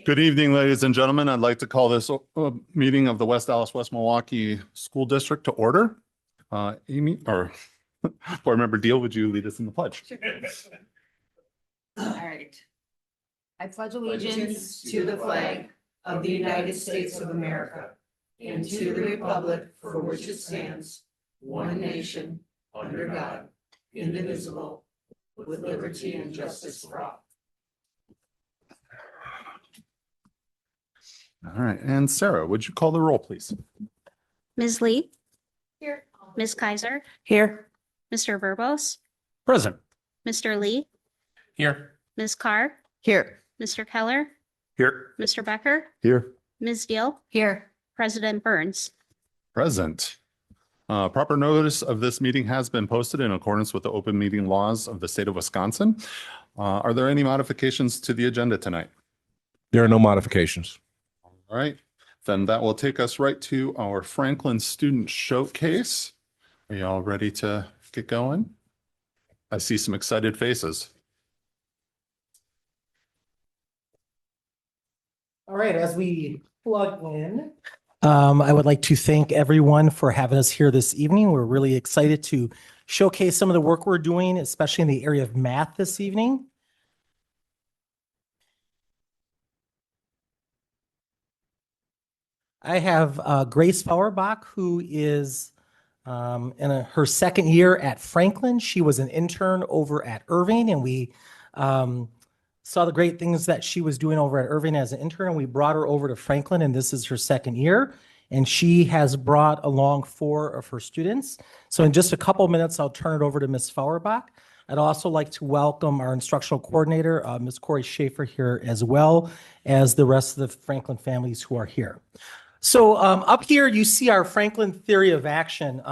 Good evening, ladies and gentlemen. I'd like to call this meeting of the West Dallas West Milwaukee School District to order. Amy, or Board Member Deal, would you lead us in the pledge? Sure. All right. I pledge allegiance to the flag of the United States of America and to the republic for which it stands, one nation, under God, indivisible, with liberty and justice for all. All right, and Sarah, would you call the roll, please? Ms. Lee, Here. Ms. Kaiser, Here. Mr. Verbos, Present. Mr. Lee, Here. Ms. Carr, Here. Mr. Keller, Here. Mr. Becker, Here. Ms. Deal, Here. President Burns. Present. Proper notice of this meeting has been posted in accordance with the open meeting laws of the state of Wisconsin. Are there any modifications to the agenda tonight? There are no modifications. All right, then that will take us right to our Franklin Student Showcase. Are you all ready to get going? I see some excited faces. All right, as we plug in, I would like to thank everyone for having us here this evening. We're really excited to showcase some of the work we're doing, especially in the area of math this evening. I have Grace Fauerbach, who is in her second year at Franklin. She was an intern over at Irving, and we saw the great things that she was doing over at Irving as an intern, and we brought her over to Franklin, and this is her second year. And she has brought along 4 of her students. So in just a couple minutes, I'll turn it over to Ms. Fauerbach. I'd also like to welcome our instructional coordinator, Ms. Corey Schaefer, here, as well as the rest of the Franklin families who are here. So up here, you see our Franklin theory of action.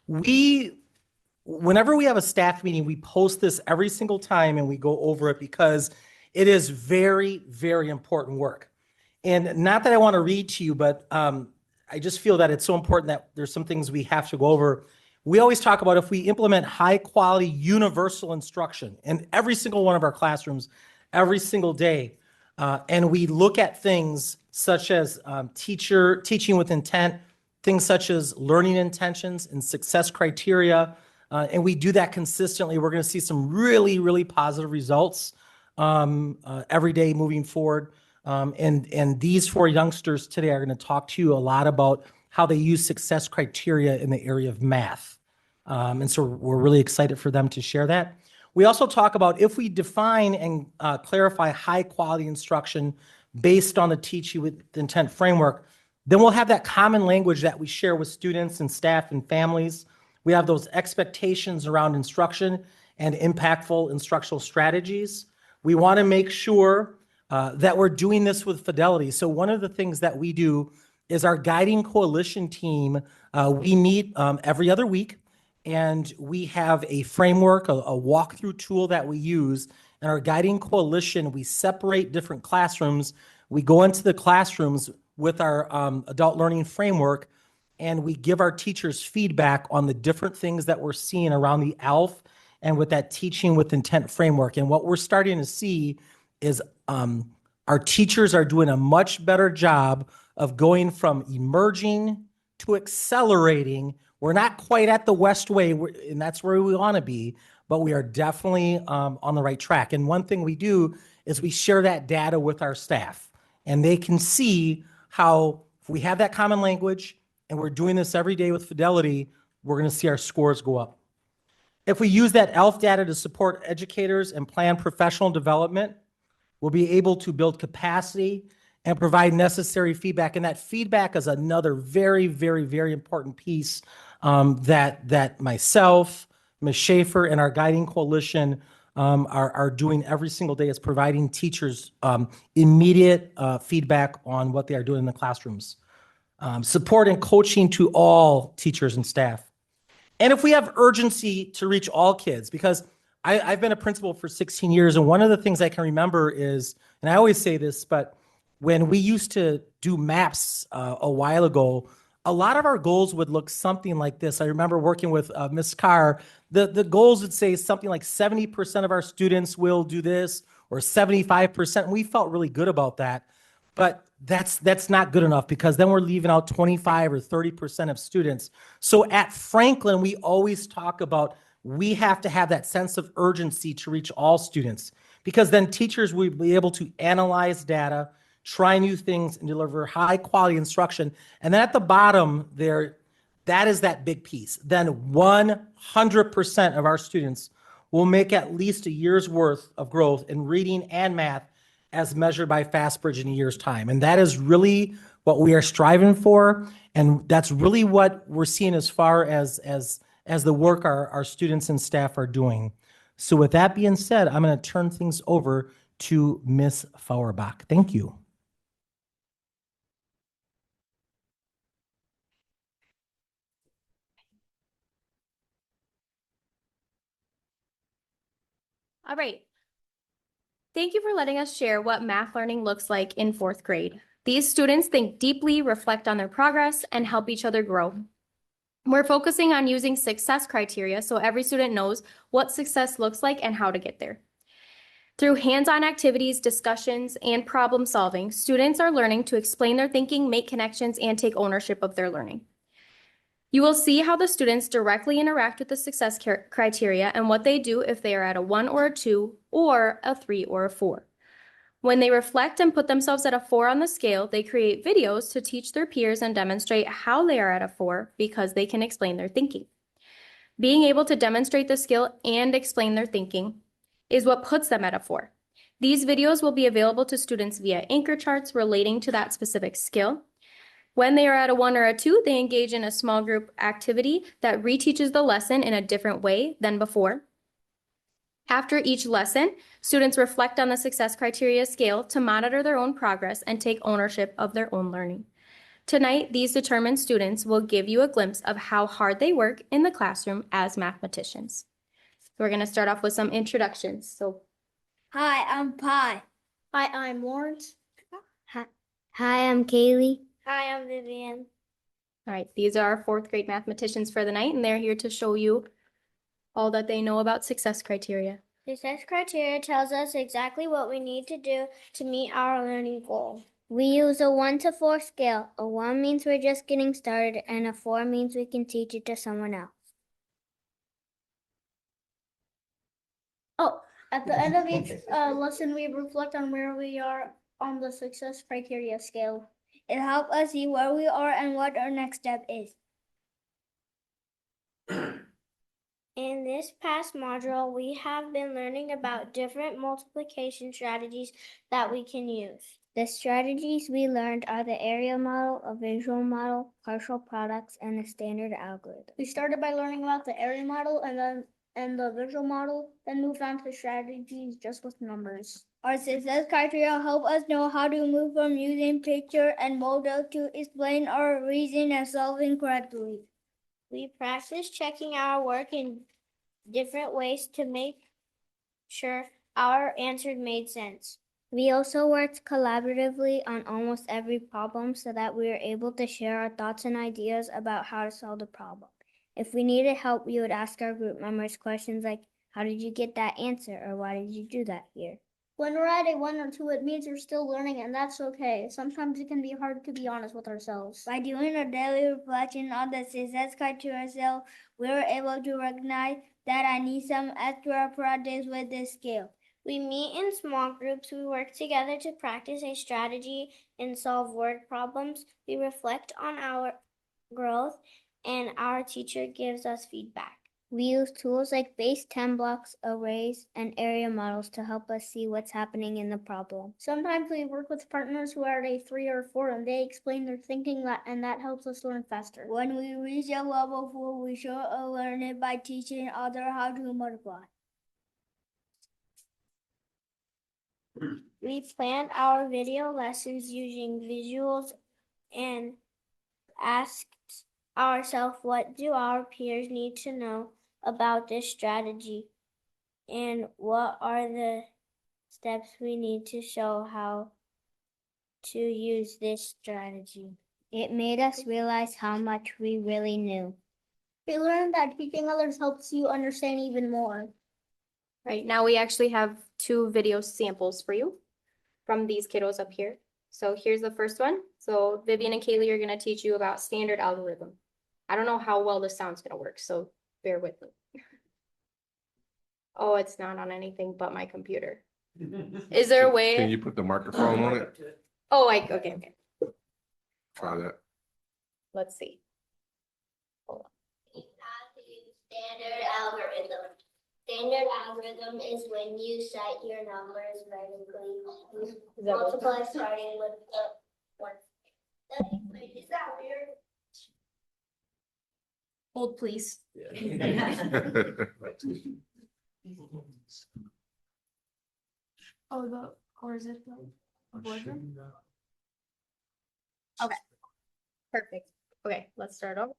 Whenever we have a staff meeting, we post this every single time and we go over it because it is very, very important work. And not that I want to read to you, but I just feel that it's so important that there's some things we have to go over. We always talk about if we implement high quality universal instruction in every single one of our classrooms, every single day, and we look at things such as teaching with intent, things such as learning intentions and success criteria, and we do that consistently, we're going to see some really, really positive results every day moving forward. And these 4 youngsters today are going to talk to you a lot about how they use success criteria in the area of math. And so we're really excited for them to share that. We also talk about if we define and clarify high quality instruction based on the teaching with intent framework, then we'll have that common language that we share with students and staff and families. We have those expectations around instruction and impactful instructional strategies. We want to make sure that we're doing this with fidelity. So one of the things that we do is our guiding coalition team. We meet every other week, and we have a framework, a walkthrough tool that we use. In our guiding coalition, we separate different classrooms. We go into the classrooms with our adult learning framework, and we give our teachers feedback on the different things that we're seeing around the ALF and with that teaching with intent framework. And what we're starting to see is our teachers are doing a much better job of going from emerging to accelerating. We're not quite at the West Way, and that's where we want to be, but we are definitely on the right track. And one thing we do is we share that data with our staff, and they can see how if we have that common language and we're doing this every day with fidelity, we're going to see our scores go up. If we use that ALF data to support educators and plan professional development, we'll be able to build capacity and provide necessary feedback. And that feedback is another very, very, very important piece that myself, Ms. Schaefer, and our guiding coalition are doing every single day, is providing teachers immediate feedback on what they are doing in the classrooms. Support and coaching to all teachers and staff. And if we have urgency to reach all kids, because I've been a principal for 16 years, and one of the things I can remember is, and I always say this, but when we used to do maps a while ago, a lot of our goals would look something like this. I remember working with Ms. Carr. The goals would say something like 70% of our students will do this, or 75%. We felt really good about that. But that's not good enough because then we're leaving out 25 or 30% of students. So at Franklin, we always talk about we have to have that sense of urgency to reach all students because then teachers will be able to analyze data, try new things, and deliver high quality instruction. And then at the bottom there, that is that big piece. Then 100% of our students will make at least a year's worth of growth in reading and math as measured by FastBridge in a year's time. And that is really what we are striving for. And that's really what we're seeing as far as the work our students and staff are doing. So with that being said, I'm going to turn things over to Miss Fauerbach. Thank you. All right. Thank you for letting us share what math learning looks like in fourth grade. These students think deeply, reflect on their progress, and help each other grow. We're focusing on using success criteria so every student knows what success looks like and how to get there. Through hands-on activities, discussions, and problem solving, students are learning to explain their thinking, make connections, and take ownership of their learning. You will see how the students directly interact with the success criteria and what they do if they are at a 1 or a 2 or a 3 or a 4. When they reflect and put themselves at a 4 on the scale, they create videos to teach their peers and demonstrate how they are at a 4 because they can explain their thinking. Being able to demonstrate the skill and explain their thinking is what puts them at a 4. These videos will be available to students via anchor charts relating to that specific skill. When they are at a 1 or a 2, they engage in a small group activity that reteaches the lesson in a different way than before. After each lesson, students reflect on the success criteria scale to monitor their own progress and take ownership of their own learning. Tonight, these determined students will give you a glimpse of how hard they work in the classroom as mathematicians. We're going to start off with some introductions. So, Hi, I'm Pi. Hi, I'm Lawrence. Hi, I'm Kaylee. Hi, I'm Vivian. all right, these are our fourth grade mathematicians for the night, and they're here to show you all that they know about success criteria. Success criteria tells us exactly what we need to do to meet our learning goal. We use a 1 to 4 scale. A 1 means we're just getting started, and a 4 means we can teach it to someone else. Oh, at the end of each lesson, we reflect on where we are on the success criteria scale. It helps us see where we are and what our next step is. In this past module, we have been learning about different multiplication strategies that we can use. The strategies we learned are the area model, a visual model, partial products, and a standard algorithm. We started by learning about the area model and the visual model, then moved on to strategies just with numbers. Our success criteria help us know how to move from using picture and model to explain our reason and solving correctly. We practice checking our work in different ways to make sure our answer made sense. We also worked collaboratively on almost every problem so that we were able to share our thoughts and ideas about how to solve the problem. If we needed help, we would ask our group members questions like, how did you get that answer? Or why did you do that here? When we're at a 1 or 2, it means we're still learning, and that's okay. Sometimes it can be hard to be honest with ourselves. By doing a daily reflection on the success criteria scale, we were able to recognize that I need some extra practice with this scale. We meet in small groups. We work together to practice a strategy and solve word problems. We reflect on our growth, and our teacher gives us feedback. We use tools like base 10 blocks, arrays, and area models to help us see what's happening in the problem. Sometimes we work with partners who are at a 3 or 4, and they explain their thinking, and that helps us learn faster. When we reach a level 4, we show a learner by teaching others how to multiply. We planned our video lessons using visuals and asked ourselves, what do our peers need to know about this strategy, and what are the steps we need to show how to use this strategy? It made us realize how much we really knew. We learned that teaching others helps you understand even more. Right now, we actually have 2 video samples for you from these kiddos up here. So here's the first one. So Vivian and Kaylee are gonna teach you about standard algorithm. I don't know how well this sound's gonna work, so bear with me. Oh, it's not on anything but my computer. Is there a Can way? you put the microphone on it? Oh, okay. Try that. Let's see. Standard algorithm. Standard algorithm is when you set your numbers vertically. You multiply starting with the one. Is that weird? Hold, please. Oh, or is it the boardroom? Okay. Perfect. Okay, let's start over.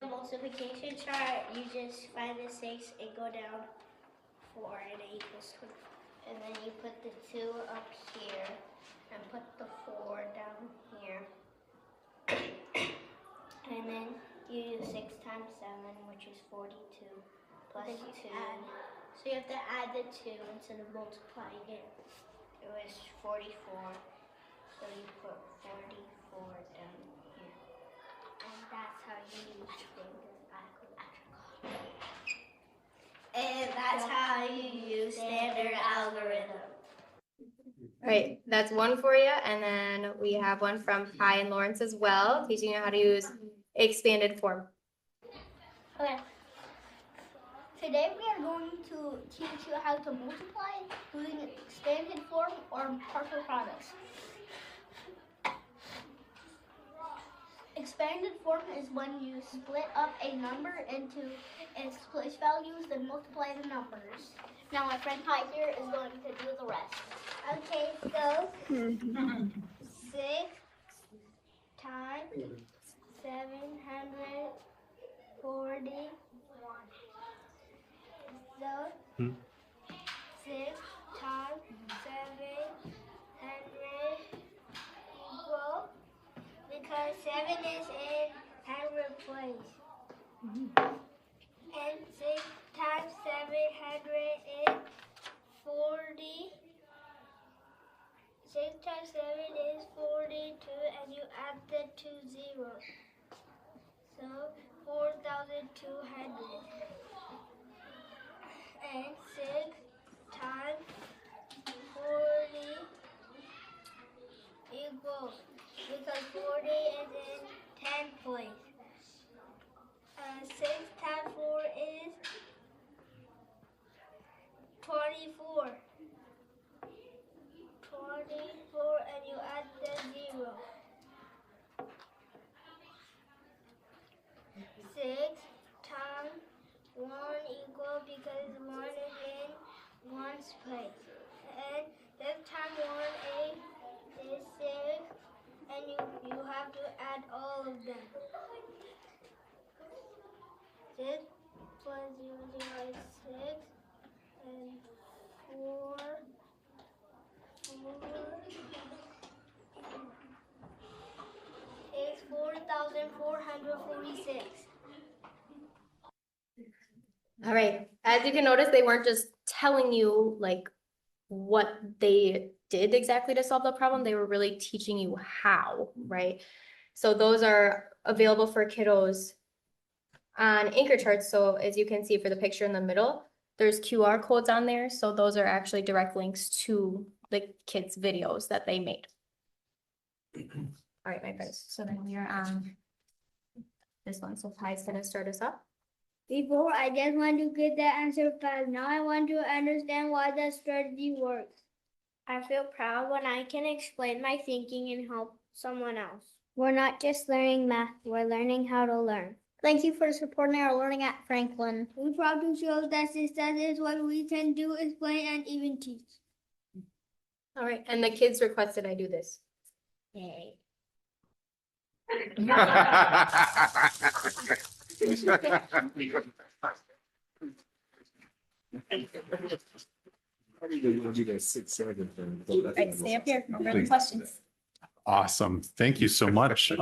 The multiplication chart, you just find the 6 and go down 4 and it equals 2. And then you put the 2 up here and put the 4 down here. And then you do 6 times 7, which is 42, plus 2. So you have to add the 2 instead of multiplying it. It was 44. So you put 44 down here. And that's how you use standard algorithm. And that's how you use standard algorithm. All right, that's one for you, and then we have one from Kai and Lawrence as well, teaching you how to use expanded form. Okay. Today we are going to teach you how to multiply using expanded form or partial products. Expanded form is when you split up a number into its place values and multiply the numbers. Now my friend Kai here is going to do the rest. Okay, so 6 times 740. So 6 times 700 equal, because 7 is in 100 place. And 6 times 700 is 40. 6 times 7 is 42, and you add the 2 zeros. So 4,200. And 6 times 40 equals, because 40 is in 10 place. 6 times 4 is 24. 24, and you add the 0. 6 times 1 equal, because 1 is in 1's place. And 6 times 1 is 6, and you have to add all of them. 6 plus 0, 0 is 6, and 4 is 4,446. All right, as you can notice, they weren't just telling you like what they did exactly to solve the problem, they were really teaching you how, right? So those are available for kiddos on anchor charts. So as you can see for the picture in the middle, there's QR codes on there. So those are actually direct links to the kids' videos that they made. All right, my friends. So then we are on this one. So Kai's gonna start us off. Before, I just want to get the answer fast. Now I want to understand why the strategy works. I feel proud when I can explain my thinking and help someone else. We're not just learning math, we're learning how to learn. Thank you for supporting our learning at Franklin. We're proud to show that success is what we can do, explain, and even teach. All right, and the kids requested I do this. Yay. All right, stay up here. No further questions. Awesome. Thank you so much.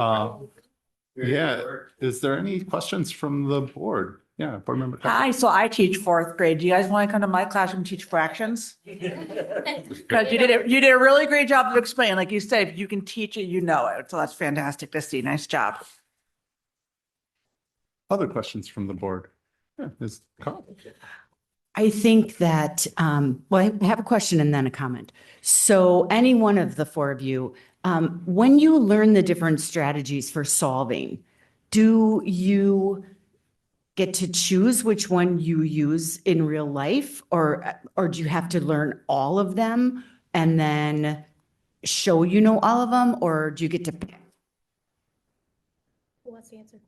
Yeah, is there any questions from the board? Yeah, board member. Tucker. Hi, so I teach fourth grade. Do you guys want to come to my classroom and teach fractions? Because you did a really great job of explaining. Like you said, if you can teach it, you know it. So that's fantastic to see. Nice job. Other questions from the board? Yeah, is Carl? I think that, well, I have a question and then a comment. So any one of the four of you, when you learn the different strategies for solving, do you get to choose which one you use in real life, or do you have to learn all of them and then show you know all of them, or do you get to pick? Who wants to answer?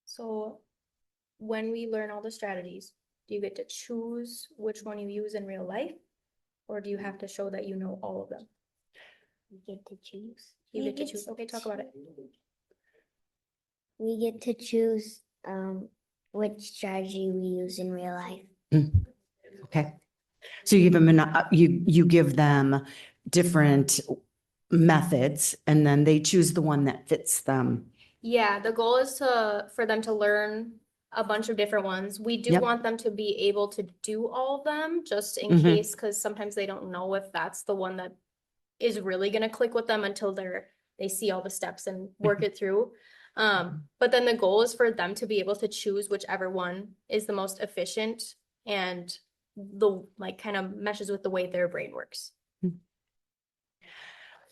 So when we learn all the strategies, do you get to choose which one you use in real life? Or do you have to show that you know all of them? We get to choose. You get to choose. Okay, talk about it. We get to choose which strategy we use in real life. Okay. So you give them, you give them different methods and then they choose the one that fits them. Yeah, the goal is for them to learn a bunch of different ones. We do Yep. want them to be able to do all of them just in Mhm. case, because sometimes they don't know if that's the one that is really gonna click with them until they see all the steps and work it through. But then the goal is for them to be able to choose whichever one is the most efficient and kind of meshes with the way their brain works.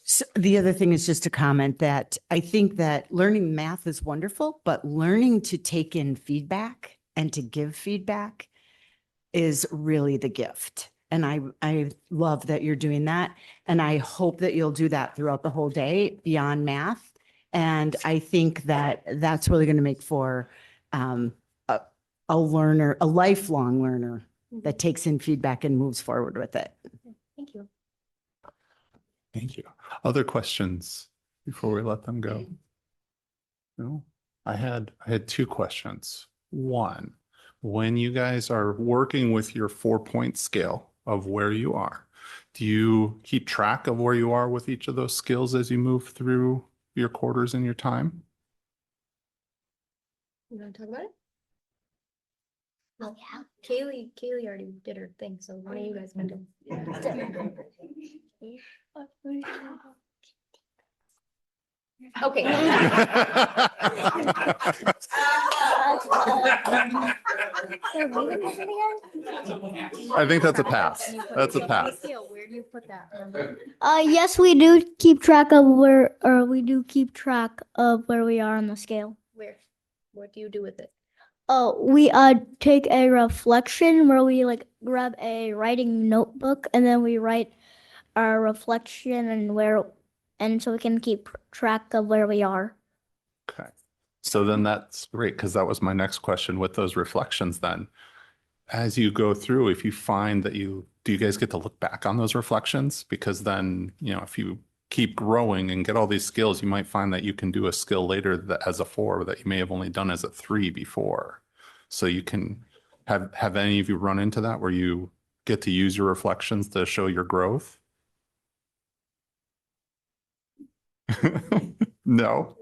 So the other thing is just a comment that I think that learning math is wonderful, but learning to take in feedback and to give feedback is really the gift. And I love that you're doing that. And I hope that you'll do that throughout the whole day beyond math. And I think that that's really going to make for a learner, a lifelong learner that takes in feedback and moves forward with it. Thank you. Thank you. Other questions before we let them go? No, I had two questions. One, when you guys are working with your 4-point scale of where you are, do you keep track of where you are with each of those skills as you move through your quarters and your time? You want to talk about it? Oh, yeah. Kaylee already did her thing, so what are you guys gonna do? Okay. I think that's a pass. That's a pass. Where do you put that number? Yes, we do keep track of where we are on the scale. Where? What do you do with it? Oh, we take a reflection where we like grab a writing notebook and then we write our reflection and so we can keep track of where we are. Okay. So then that's great, because that was my next question with those reflections then. As you go through, if you find that do you guys get to look back on those reflections? Because then, if you keep growing and get all these skills, you might find that you can do a skill later that as a 4 that you may have only done as a 3 before. So you can have any of you run into that where you get to use your reflections to show your growth? No.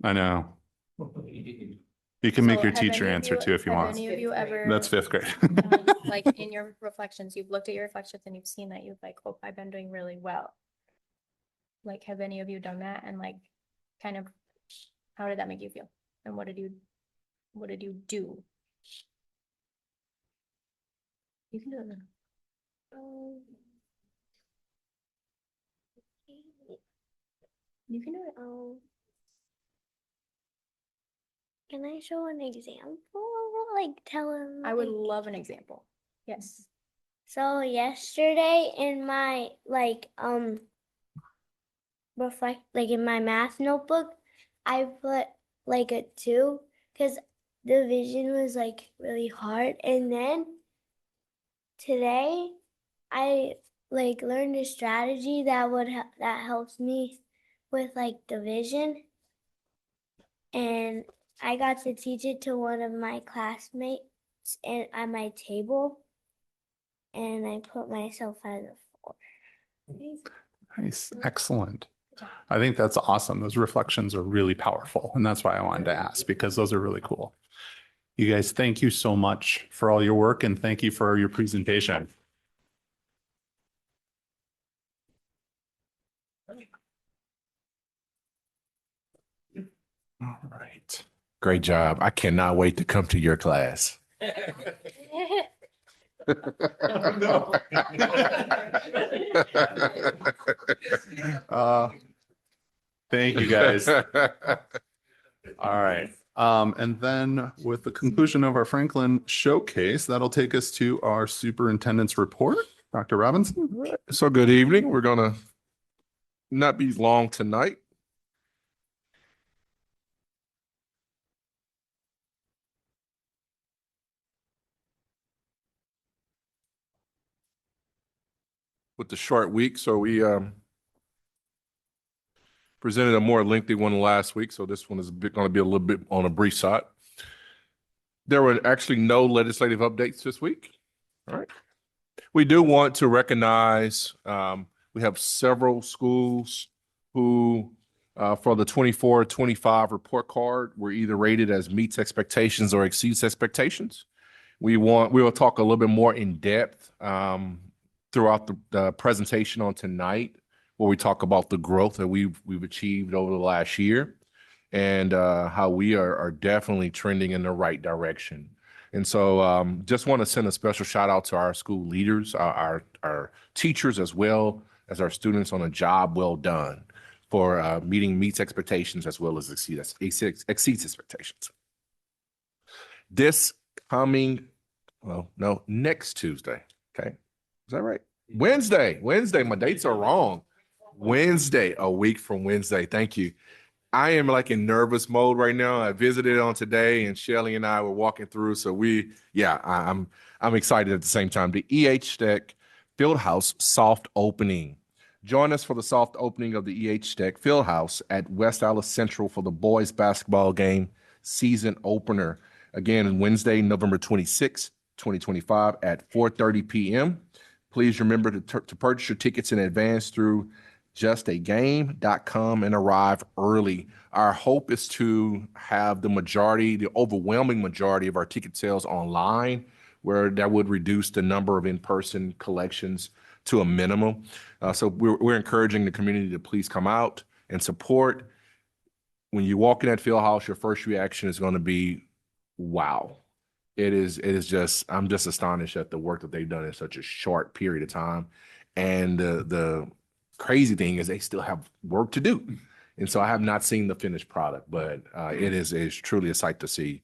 I know. You can make So your have teacher any of answer you- too if you have want. Any of you ever? That's 5th grade. Like in your reflections, you've looked at your reflections and you've seen that you've oh, I've been doing really well. Like, have any of you done that and kind of, how did that make you feel? And what did you do? You can do it now. You can do it. Can I show an example of it? Like tell him. I would love an example. Yes. So yesterday in my in my math notebook, I put a 2 because the vision was like really hard. And then today I like learned a strategy that that helps me with like the vision. And I got to teach it to one of my classmates and at my table. And I put myself as a 4. Nice. Excellent. I think that's awesome. Those reflections are really powerful. And that's why I wanted to ask, because those are really cool. You guys, thank you so much for all your work and thank you for your presentation. All right. Great job. I cannot wait to come to your class. Thank you, guys. All right. And then with the conclusion of our Franklin showcase, that'll take us to our superintendent's report. Dr. Robinson. So good evening. We're gonna not be long tonight. With the short week, so we presented a more lengthy one last week, so this one is going to be a little bit on a brief side. There were actually no legislative updates this week. All right. We do want to recognize we have several schools who for the 24-25 report card were either rated as meets expectations or exceeds expectations. We will talk a little bit more in depth throughout the presentation on tonight, where we talk about the growth that we've achieved over the last year and how we are definitely trending in the right direction. And so just want to send a special shout out to our school leaders, our teachers, as well as our students on a job well done for meets expectations as well as exceeds expectations. This coming, next Tuesday. Okay. Is that right? Wednesday. My dates are wrong. Wednesday, a week from Wednesday. Thank you. I am like in nervous mode right now. I visited on today and Shelly and I were walking through. So I'm excited at the same time. The Tech Fieldhouse soft opening. Join us for the soft opening of the Tech Fieldhouse at West Allis Central for the boys basketball game season opener. Again, Wednesday, November 26, 2025 at 4:30 p.m. Please remember to purchase your tickets in advance through justagame.com and arrive early. Our hope is to have the overwhelming majority of our ticket sales online, where that would reduce the number of in-person collections to a minimum. So we're encouraging the community to please come out and support. When you walk in that field house, your first reaction is going to be, wow. It is just, I'm just astonished at the work that they've done in such a short period of time. And the crazy thing is they still have work to do. And so I have not seen the finished product, but it is truly a sight to see.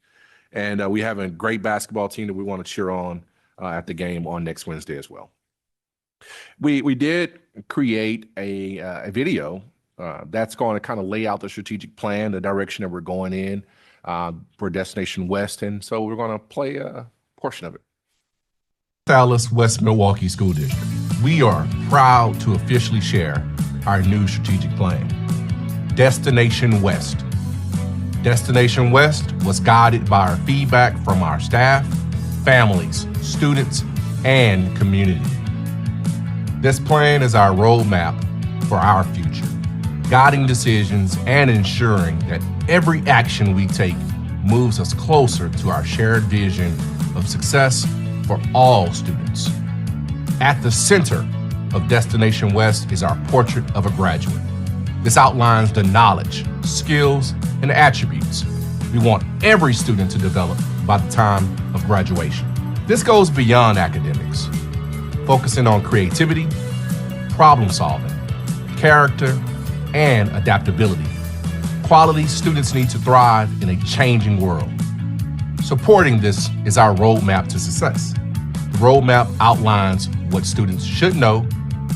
And we have a great basketball team that we want to cheer on at the game on next Wednesday as well. We did create a video that's going to kind of lay out the strategic plan, the direction that we're going in for Destination West. And so we're going to play a portion of it. Dallas West Milwaukee School District. We are proud to officially share our new strategic plan, Destination West. Destination West was guided by our feedback from our staff, families, students, and community. This plan is our roadmap for our future, guiding decisions and ensuring that every action we take moves us closer to our shared vision of success for all students. At the center of Destination West is our portrait of a graduate. This outlines the knowledge, skills, and attributes we want every student to develop by the time of graduation. This goes beyond academics, focusing on creativity, problem solving, character, and adaptability. Qualities students need to thrive in a changing world. Supporting this is our roadmap to success. The roadmap outlines what students should know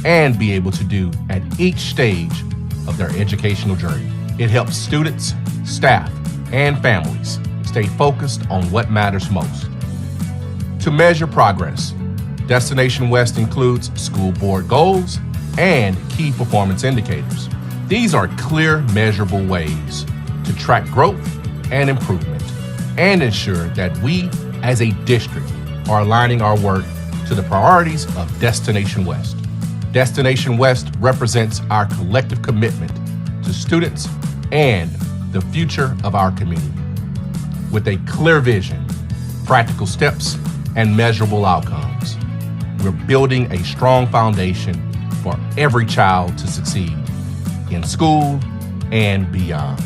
and be able to do at each stage of their educational journey. It helps students, staff, and families stay focused on what matters most. To measure progress, Destination West includes school board goals and key performance indicators. These are clear, measurable ways to track growth and improvement and ensure that we, as a district, are aligning our work to the priorities of Destination West. Destination West represents our collective commitment to students and the future of our community. With a clear vision, practical steps, and measurable outcomes, we're building a strong foundation for every child to succeed in school and beyond.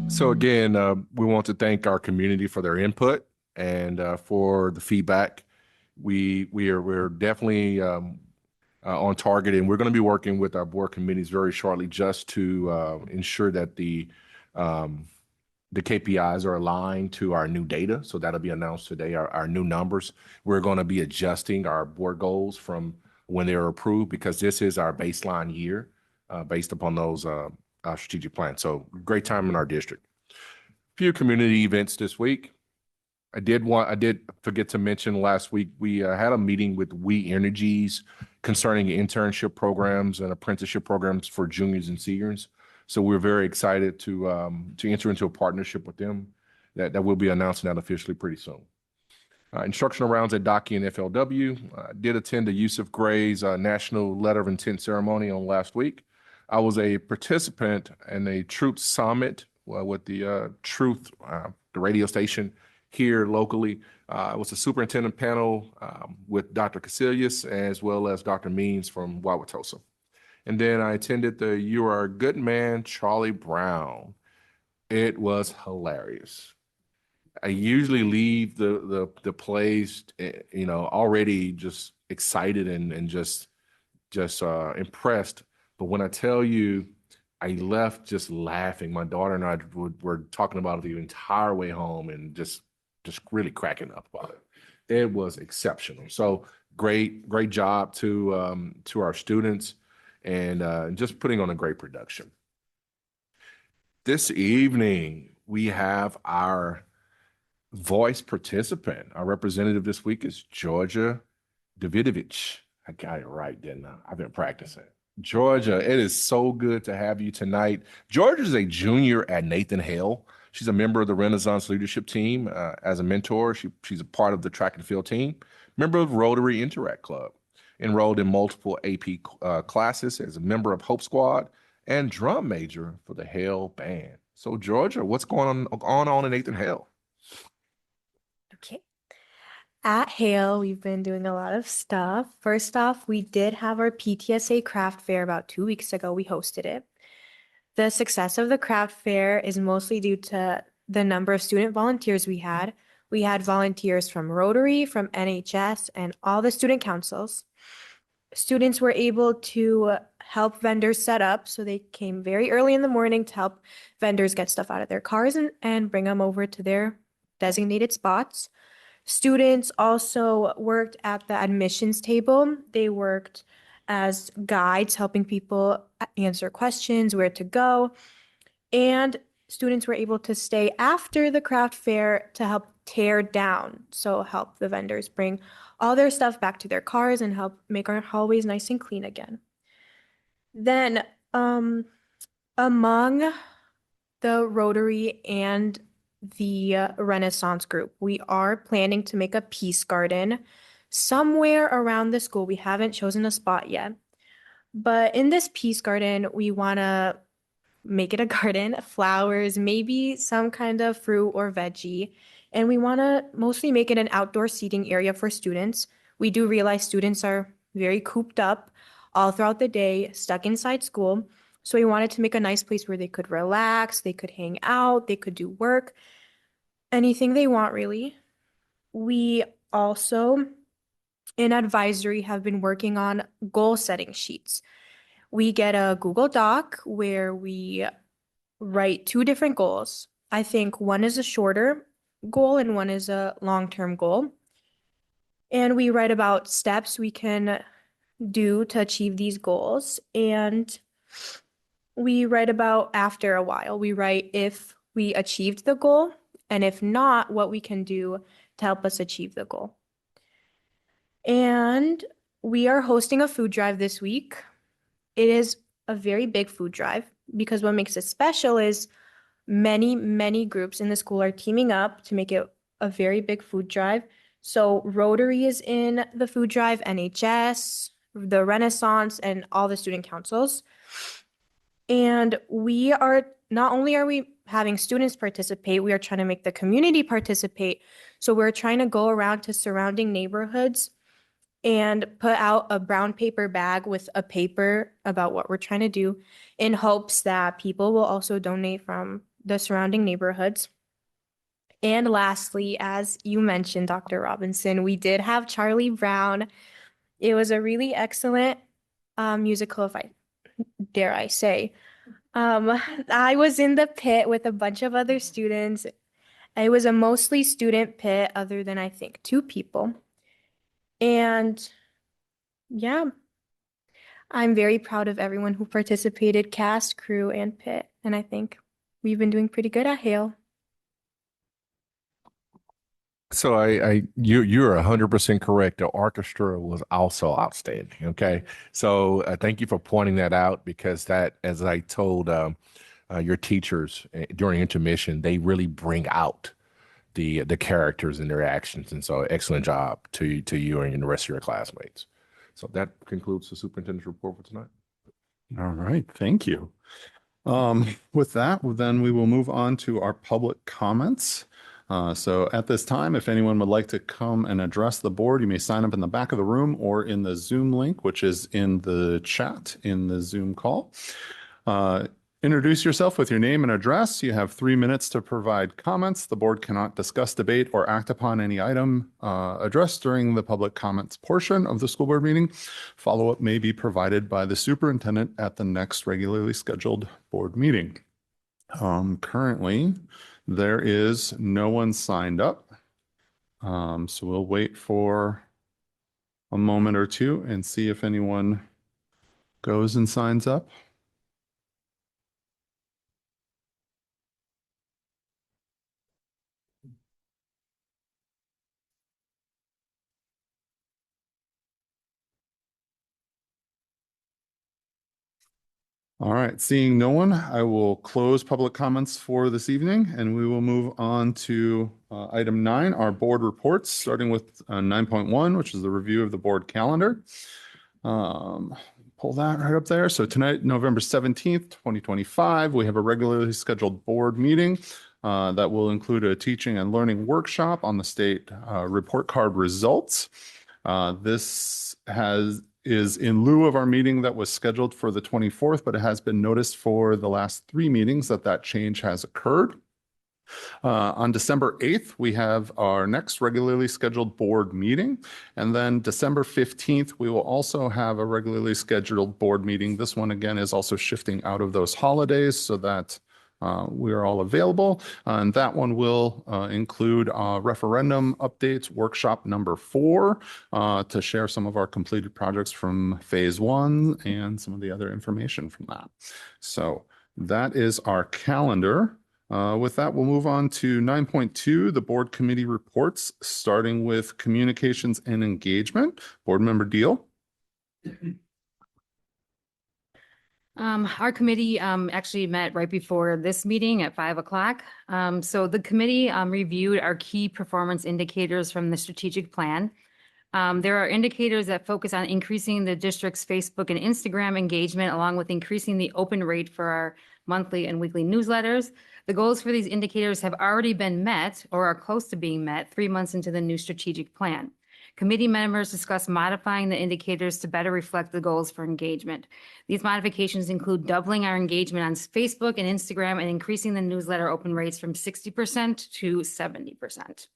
So again, we want to thank our community for their input and for the feedback. We're definitely on target, and we're going to be working with our board committees very shortly just to ensure that the KPIs are aligned to our new data. So that'll be announced today, our new numbers. We're going to be adjusting our board goals from when they're approved because this is our baseline year based upon those strategic plans. So great time in our district. Few community events this week. I did forget to mention last week, we had a meeting with We Energies concerning internship programs and apprenticeship programs for juniors and seniors. So we're very excited to enter into a partnership with them that we'll be announcing that officially pretty soon. Instructional rounds at DOCI and FLW. Did attend the Yusuf Gray's National Letter of Intent ceremony on last week. I was a participant in a Truth Summit with the Truth, the radio station here locally. It was a superintendent panel with Dr. Casillas as well as Dr. Means from Wauwatosa. And then I attended the You Are a Good Man, Charlie Brown. It was hilarious. I usually leave the place, already just excited and just impressed. But when I tell you, I left just laughing. My daughter and I were talking about it the entire way home and just really cracking up about it. It was exceptional. So great job to our students and just putting on a great production. This evening, we have our voice participant. Our representative this week is Georgia Davidovich. I got it right, didn't I? I've been practicing. Georgia, it is so good to have you tonight. Georgia is a junior at Nathan Hale. She's a member of the Renaissance Leadership Team. As a mentor, she's a part of the track and field team, member of Rotary Interact Club, enrolled in multiple AP classes as a member of Hope Squad, and drum major for the Hale Band. So Georgia, what's going on in Nathan Hale? Okay. At Hale, we've been doing a lot of stuff. First off, we did have our PTSA craft fair about 2 weeks ago. We hosted it. The success of the craft fair is mostly due to the number of student volunteers we had. We had volunteers from Rotary, from NHS, and all the student councils. Students were able to help vendors set up, so they came very early in the morning to help vendors get stuff out of their cars and bring them over to their designated spots. Students also worked at the admissions table. They worked as guides, helping people answer questions, where to go. And students were able to stay after the craft fair to help tear down. So help the vendors bring all their stuff back to their cars and help make our hallways nice and clean again. Then among the Rotary and the Renaissance group, we are planning to make a peace garden somewhere around the school. We haven't chosen a spot yet. But in this peace garden, we want to make it a garden, flowers, maybe some kind of fruit or veggie. And we want to mostly make it an outdoor seating area for students. We do realize students are very cooped up all throughout the day, stuck inside school. So we wanted to make a nice place where they could relax, they could hang out, they could do work, anything they want really. We also, in advisory, have been working on goal setting sheets. We get a Google Doc where we write 2 different goals. I think one is a shorter goal and one is a long-term goal. And we write about steps we can do to achieve these goals. And we write about after a while. We write if we achieved the goal, and if not, what we can do to help us achieve the goal. And we are hosting a food drive this week. It is a very big food drive because what makes it special is many groups in the school are teaming up to make it a very big food drive. So Rotary is in the food drive, NHS, the Renaissance, and all the student councils. And we are not only are we having students participate, we are trying to make the community participate. So we're trying to go around to surrounding neighborhoods and put out a brown paper bag with a paper about what we're trying to do in hopes that people will also donate from the surrounding neighborhoods. And lastly, as you mentioned, Dr. Robinson, we did have Charlie Brown. It was a really excellent musical, if I dare I say. I was in the pit with a bunch of other students. It was a mostly student pit, other than I think 2 people. And yeah, I'm very proud of everyone who participated, cast, crew, and pit. And I think we've been doing pretty good at Hale. So you're 100% correct. The orchestra was also outstanding. Okay. So thank you for pointing that out because that, as I told your teachers during intermission, they really bring out the characters and their actions. And so excellent job to you and the rest of your classmates. So that concludes the superintendent's report for tonight. All right, thank you. With that, then we will move on to our public comments. So at this time, if anyone would like to come and address the board, you may sign up in the back of the room or in the Zoom link, which is in the chat in the Zoom call. Introduce yourself with your name and address. You have 3 minutes to provide comments. The board cannot discuss, debate, or act upon any item addressed during the public comments portion of the school board meeting. Follow-up may be provided by the superintendent at the next regularly scheduled board meeting. Currently, there is no one signed up. So we'll wait for a moment or two and see if anyone goes and signs up. All right, seeing no one, I will close public comments for this evening and we will move on to item 9, our board reports, starting with 9.1, which is the review of the board calendar. Pull that right up there. So tonight, November 17th, 2025, we have a regularly scheduled board meeting that will include a teaching and learning workshop on the state report card results. This is in lieu of our meeting that was scheduled for the 24th, but it has been noticed for the last 3 meetings that change has occurred. On December 8th, we have our next regularly scheduled board meeting. And then December 15th, we will also have a regularly scheduled board meeting. This one, again, is also shifting out of those holidays so that we are all available. And that one will include referendum updates, workshop number 4, to share some of our completed projects from phase 1 and some of the other information from that. So that is our calendar. With that, we'll move on to 9.2, the board committee reports, starting with communications and engagement. Board member Deal. Our committee actually met right before this meeting at 5 o'clock. So the committee reviewed our key performance indicators from the strategic plan. There are indicators that focus on increasing the district's Facebook and Instagram engagement, along with increasing the open rate for our monthly and weekly newsletters. The goals for these indicators have already been met or are close to being met 3 months into the new strategic plan. Committee members discussed modifying the indicators to better reflect the goals for engagement. These modifications include doubling our engagement on Facebook and Instagram and increasing the newsletter open rates from 60% to 70%.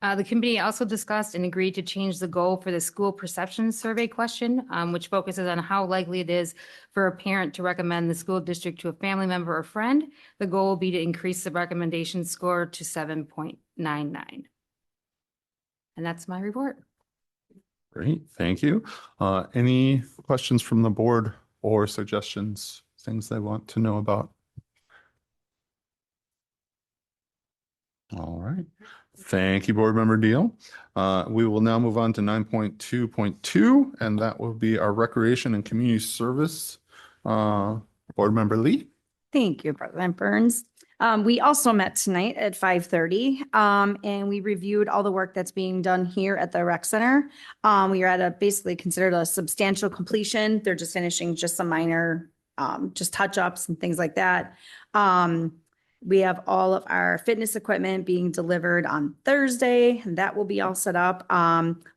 The committee also discussed and agreed to change the goal for the school perception survey question, which focuses on how likely it is for a parent to recommend the school district to a family member or friend. The goal will be to increase the recommendation score to 7.99. And that's my report. Great, thank you. Any questions from the board or suggestions, things they want to know about? All right. Thank you, Board Member Deal. We will now move on to 9.2.2, and that will be our Recreation and Community Service. Board Member Lee? Thank you, President Burns. We also met tonight at 5:30, and we reviewed all the work that's being done here at the rec center. We are at a basically considered a substantial completion. They're just finishing just some minor, just touch-ups and things like that. We have all of our fitness equipment being delivered on Thursday, and that will be all set up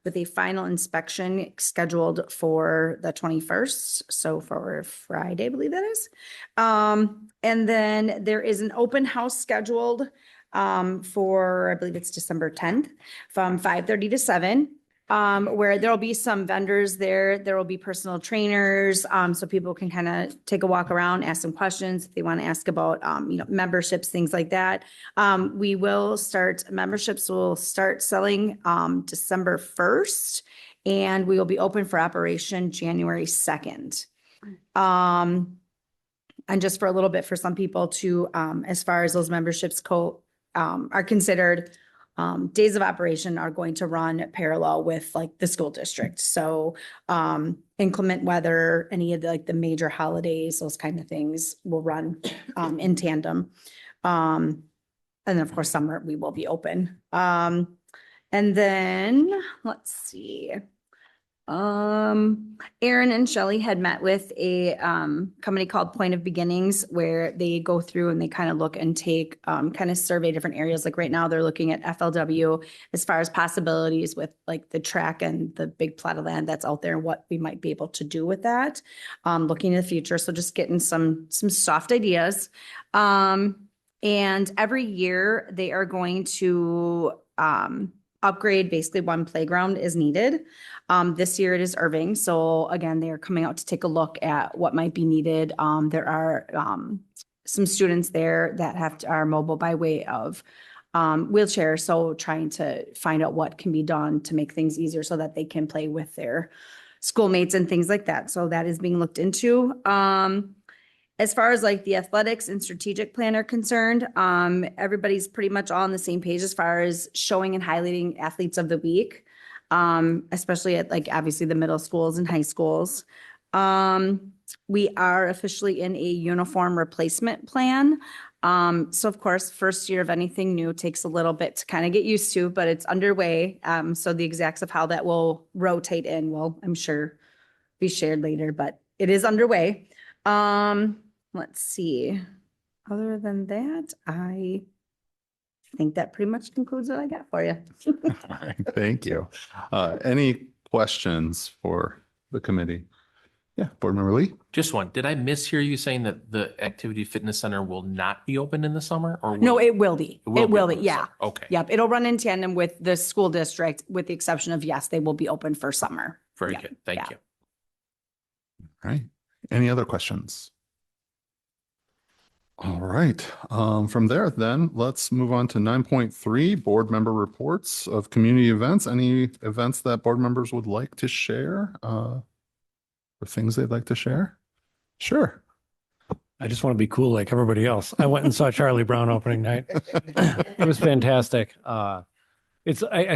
with a final inspection scheduled for the 21st. So for Friday, I believe that is. And then there is an open house scheduled for, I believe it's December 10th from 5:30 to 7. Where there'll be some vendors there. There will be personal trainers, so people can kind of take a walk around, ask some questions if they want to ask about, memberships, things like that. Memberships will start selling December 1st, and we will be open for operation January 2nd. And just for a little bit for some people to, as far as those memberships are considered, days of operation are going to run parallel with like the school district. So inclement weather, any of the major holidays, those kind of things will run in tandem. And then of course, summer we will be open. And then let's see. Aaron and Shelley had met with a company called Point of Beginnings, where they go through and they kind of look and take kind of survey different areas. Like right now they're looking at FLW as far as possibilities with like the track and the big plot of land that's out there and what we might be able to do with that, looking in the future. So just getting some soft ideas. And every year they are going to upgrade. Basically one playground is needed. This year it is Irving. So again, they are coming out to take a look at what might be needed. There are some students there that are mobile by way of wheelchair. So trying to find out what can be done to make things easier so that they can play with their schoolmates and things like that. So that is being looked into. As far as like the athletics and strategic plan are concerned, everybody's pretty much all on the same page as far as showing and highlighting athletes of the week, especially at like obviously the middle schools and high schools. We are officially in a uniform replacement plan. So of course, first year of anything new takes a little bit to kind of get used to, but it's underway. So the exacts of how that will rotate in will, I'm sure, be shared later, but it is underway. Let's see. Other than that, I think that pretty much concludes what I got for you. All right, thank you. Any questions for the committee? Yeah, Board Member Lee? Just one. Did I mishear you saying that the Activity Fitness Center will not be open in the summer, or No, it will be. It will be. open in the Yeah. summer? Okay. Yep. It'll run in tandem with the school district, with the exception of, yes, they will be open for summer. Very Yep. good. Thank Yeah. you. All right. Any other questions? All right. From there, then let's move on to 9.3, board member reports of community events. Any events that board members would like to share? Or things they'd like to share? Sure. I just want to be cool like everybody else. I went and saw Charlie Brown opening night. It was fantastic. I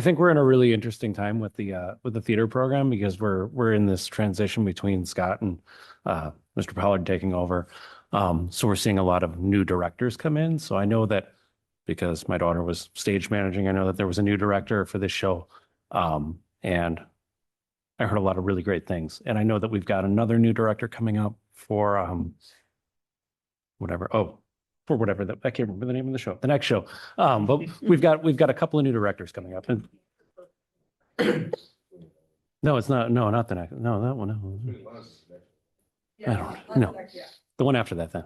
think we're in a really interesting time with the theater program, because we're in this transition between Scott and Mr. Pollard taking over. So we're seeing a lot of new directors come in. So I know that because my daughter was stage managing, I know that there was a new director for this show. And I heard a lot of really great things. And I know that we've got another new director coming up for for whatever that, I can't remember the name of the show, the next show. But we've got a couple of new directors coming up. And no, it's not. No, not the next. No, that one. No. I don't know. No, the one after that then.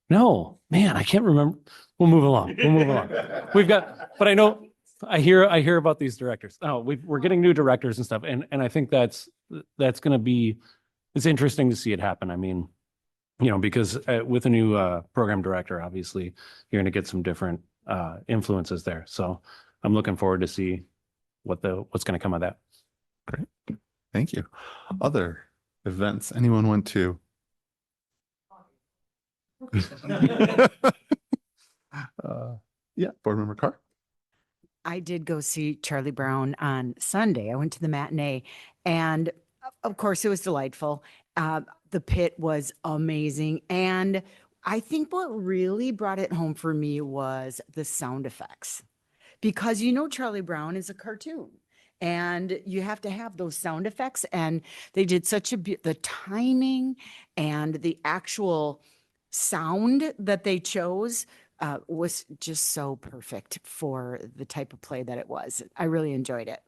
No, man, I can't remember. We'll move along. We've got, but I know, I hear about these directors. Oh, we're getting new directors and stuff. And I think that's going to be, it's interesting to see it happen. I mean, because with a new program director, obviously you're going to get some different influences there. So I'm looking forward to see what's going to come of that. Great. Thank you. Other events anyone went to? Yeah, Board Member Carr. I did go see Charlie Brown on Sunday. I went to the matinee, and of course, it was delightful. The pit was amazing. And I think what really brought it home for me was the sound effects. Because Charlie Brown is a cartoon, and you have to have those sound effects. And they did such the timing and the actual sound that they chose was just so perfect for the type of play that it was. I really enjoyed it.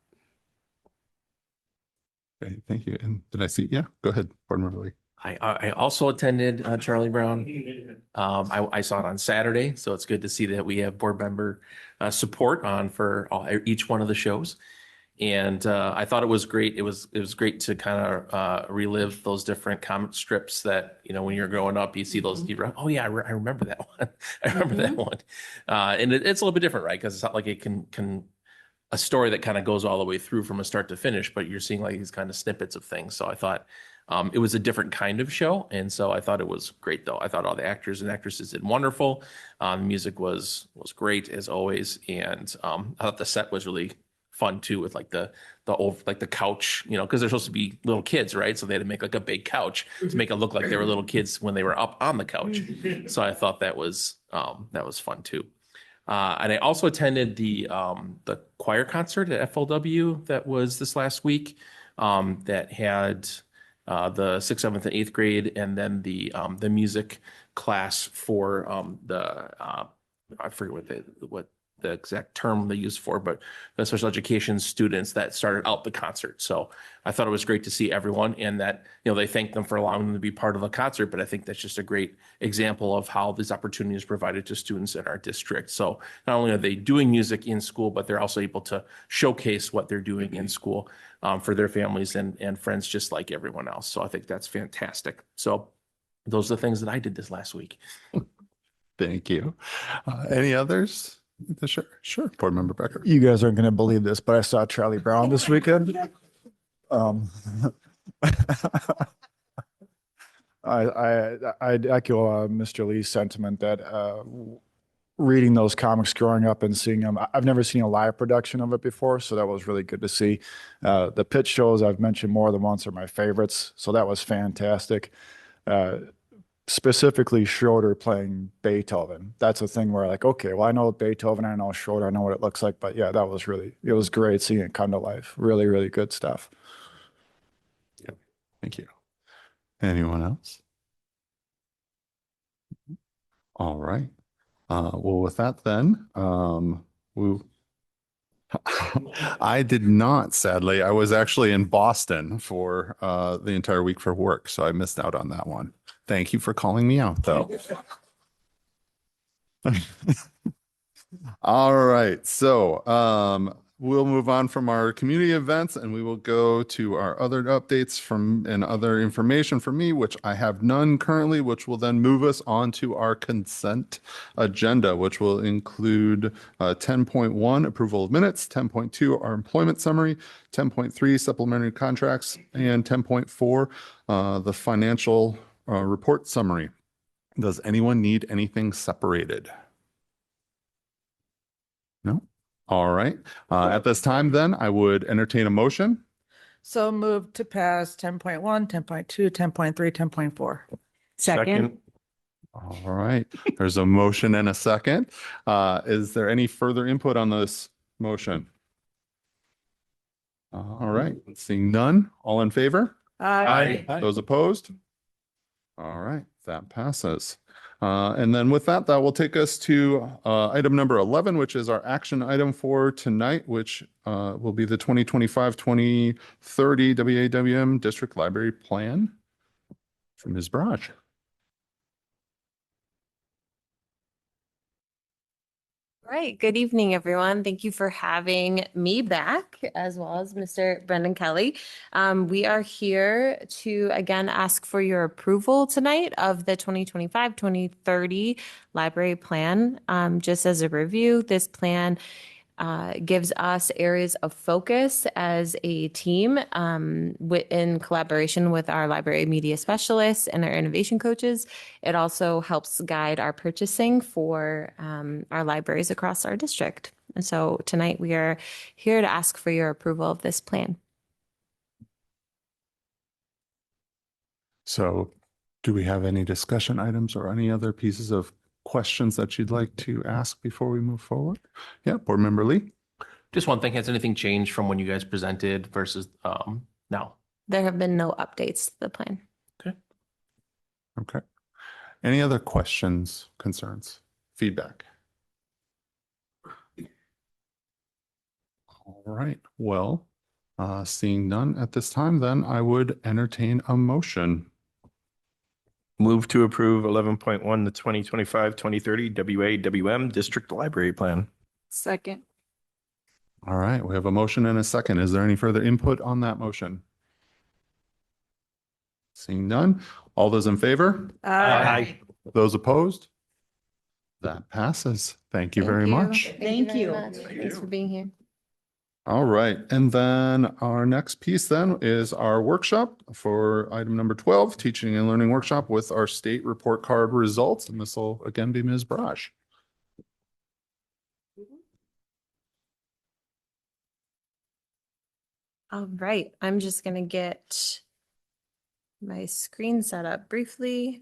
Okay, thank you. And did I see? Yeah, go ahead, Board Member Lee. I also attended Charlie Brown. I saw it on Saturday, so it's good to see that we have board member support on for each one of the shows. And I thought it was great. It was great to kind of relive those different comic strips that, when you're growing up, you see those. Oh yeah, I remember that one. I remember that one. And it's a little bit different, right? Because it's not like it can a story that kind of goes all the way through from a start to finish, but you're seeing like these kind of snippets of things. So I thought it was a different kind of show. And so I thought it was great, though. I thought all the actors and actresses did wonderful. The music was great, as always. And I thought the set was really fun, too, with like the couch, because they're supposed to be little kids, right? So they had to make like a big couch to make it look like they were little kids when they were up on the couch. So I thought that was fun, too. And I also attended the choir concert at FLW that was this last week that had the 6th, 7th, and 8th grade, and then the music class for I forget what the exact term they used for, but the special education students that started out the concert. So I thought it was great to see everyone, and that they thanked them for allowing them to be part of the concert. But I think that's just a great example of how these opportunities provided to students in our district. So not only are they doing music in school, but they're also able to showcase what they're doing in school for their families and friends, just like everyone else. So I think that's fantastic. So those are the things that I did this last week. Thank you. Any others? Sure. Board Member Becker. You guys aren't going to believe this, but I saw Charlie Brown this weekend. I echo Mr. Lee's sentiment that reading those comics growing up and seeing them, I've never seen a live production of it before, so that was really good to see. The pitch shows I've mentioned more than once are my favorites, so that was fantastic. Specifically Schroeder playing Beethoven. That's a thing where like, okay, well, I know Beethoven, I know Schroeder, I know what it looks like, but yeah, it was great seeing it come to life. Really, really good stuff. Yeah, thank you. Anyone else? All right. Well, with that then, I did not, sadly. I was actually in Boston for the entire week for work, so I missed out on that one. Thank you for calling me out, though. All right, so we'll move on from our community events and we will go to our other updates and other information from me, which I have none currently, which will then move us on to our consent agenda, which will include 10.1 approval of minutes, 10.2 our employment summary, 10.3 supplementary contracts, and 10.4 the financial report summary. Does anyone need anything separated? No? All right. At this time, then, I would entertain a motion. So move to pass 10.1, 10.2, 10.3, 10.4. Second. All right. There's a motion and a second. Is there any further input on this motion? All right. Seeing none. All in favor? Aye. Those opposed? All right. That passes. And then with that, that will take us to item number 11, which is our action item for tonight, which will be the 2025-2030 WAWM District Library Plan from Ms. Braj. Right. Good evening, everyone. Thank you for having me back, as well as Mr. Brendan Kelly. We are here to, again, ask for your approval tonight of the 2025-2030 library plan. Just as a review, this plan gives us areas of focus as a team in collaboration with our library media specialists and our innovation coaches. It also helps guide our purchasing for our libraries across our district. And so tonight we are here to ask for your approval of this plan. So do we have any discussion items or any other pieces of questions that you'd like to ask before we move forward? Yeah, Board Member Lee? Just one thing, has anything changed from when you guys presented versus now? There have been no updates to the plan. Okay. Any other questions, concerns, feedback? All right, well, seeing none at this time, then I would entertain a motion. Move to approve 11.1, the 2025-2030 WAWM District Library Plan. Second. All right, we have a motion and a second. Is there any further input on that motion? Seeing none, all those in favor? Aye. Those opposed? That passes. Thank you very much. Thank you very much. Thanks for being here. All right, and then our next piece then is our workshop for item number 12, teaching and learning workshop with our state report card results. And this will again be Ms. Braj. All right, I'm just going to get my screen set up briefly.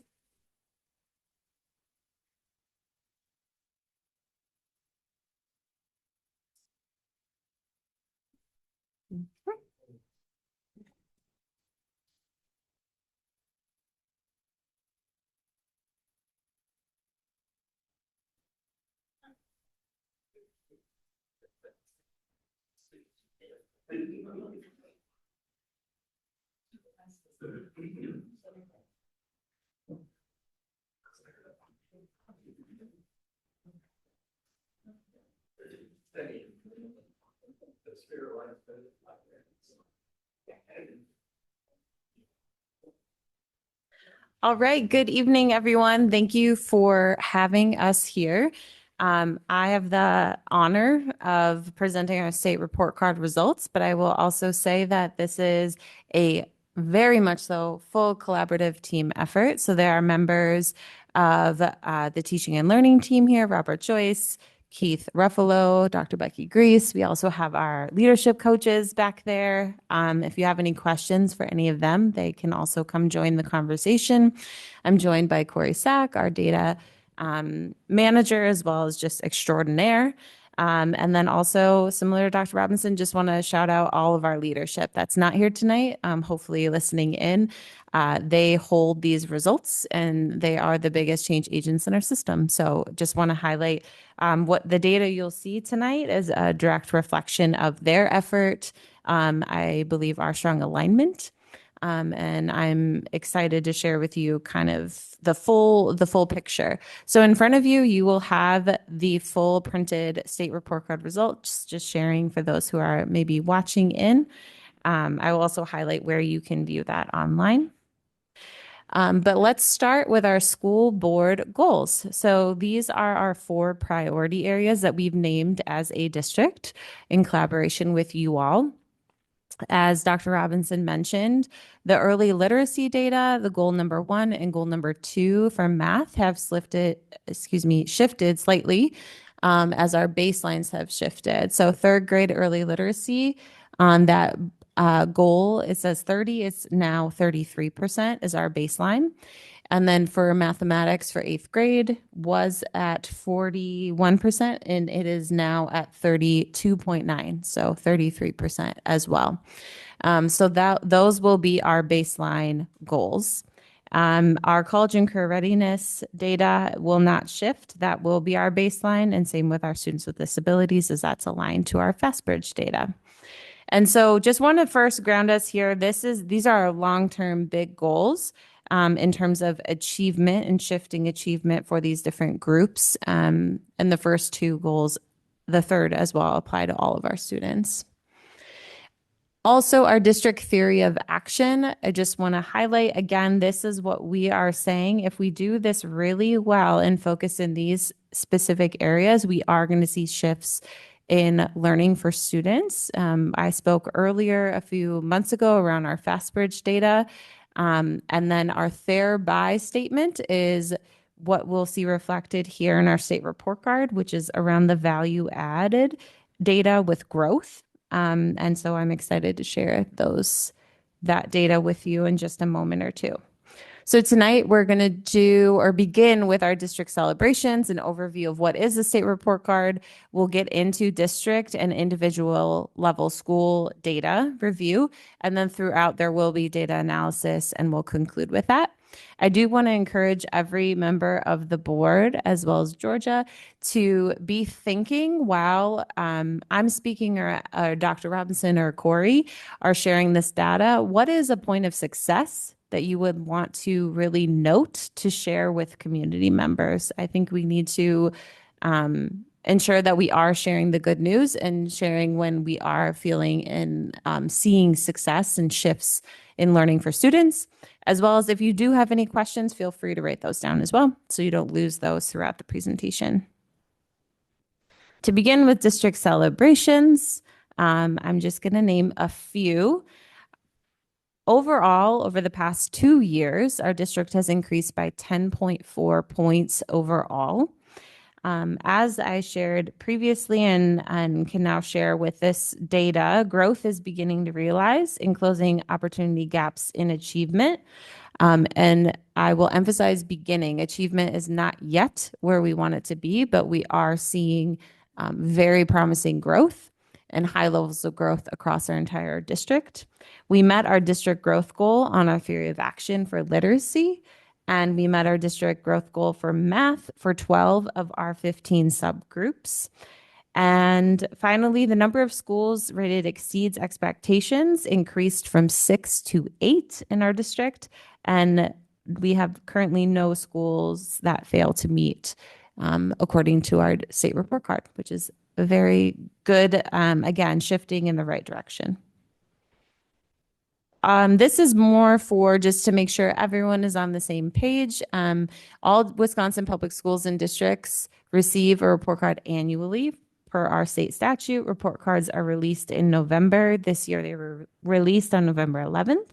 All right, good evening, everyone. Thank you for having us here. I have the honor of presenting our state report card results, but I will also say that this is a very much so full collaborative team effort. So there are members of the teaching and learning team here, Robert Joyce, Keith Ruffalo, Dr. Becky Grease. We also have our leadership coaches back there. If you have any questions for any of them, they can also come join the conversation. I'm joined by Corey Sack, our data manager, as well as just extraordinaire. And then also, similar to Dr. Robinson, just want to shout out all of our leadership that's not here tonight, hopefully listening in. They hold these results and they are the biggest change agents in our system. So just want to highlight what the data you'll see tonight is a direct reflection of their effort. I believe our strong alignment. And I'm excited to share with you kind of the full picture. So in front of you, you will have the full printed state report card results, just sharing for those who are maybe watching in. I will also highlight where you can view that online. But let's start with our school board goals. So these are our 4 priority areas that we've named as a district in collaboration with you all. As Dr. Robinson mentioned, the early literacy data, the goal number 1 and goal number 2 for math have shifted slightly as our baselines have shifted. So 3rd grade early literacy on that goal, it says 30, it's now 33% is our baseline. And then for mathematics for 8th grade was at 41% and it is now at 32.9, so 33% as well. So those will be our baseline goals. Our college and career readiness data will not shift. That will be our baseline, and same with our students with disabilities, as that's aligned to our FastBridge data. And so just want to first ground us here. These are our long-term big goals in terms of achievement and shifting achievement for these different groups. And the first 2 goals, the third as well, apply to all of our students. Also, our district theory of action, I just want to highlight again, this is what we are saying. If we do this really well and focus in these specific areas, we are going to see shifts in learning for students. I spoke earlier a few months ago around our FastBridge data. And then our thereby statement is what we'll see reflected here in our state report card, which is around the value added data with growth. And so I'm excited to share that data with you in just a moment or two. So tonight we're going to begin with our district celebrations, an overview of what is the state report card. We'll get into district and individual level school data review, and then throughout there will be data analysis, and we'll conclude with that. I do want to encourage every member of the board, as well as Georgia, to be thinking while I'm speaking or Dr. Robinson or Corey are sharing this data, what is a point of success that you would want to really note to share with community members? I think we need to ensure that we are sharing the good news and sharing when we are feeling and seeing success and shifts in learning for students, as well as if you do have any questions, feel free to write those down as well so you don't lose those throughout the presentation. To begin with district celebrations, I'm just going to name a few. Overall, over the past 2 years, our district has increased by 10.4 points overall. As I shared previously and can now share with this data, growth is beginning to realize in closing opportunity gaps in achievement. And I will emphasize beginning. Achievement is not yet where we want it to be, but we are seeing very promising growth and high levels of growth across our entire district. We met our district growth goal on our theory of action for literacy, and we met our district growth goal for math for 12 of our 15 subgroups. And finally, the number of schools rated exceeds expectations increased from 6 to 8 in our district, and we have currently no schools that fail to meet according to our state report card, which is a very good, again, shifting in the right direction. This is more for just to make sure everyone is on the same page. All Wisconsin public schools and districts receive a report card annually per our state statute. Report cards are released in November. This year they were released on November 11th,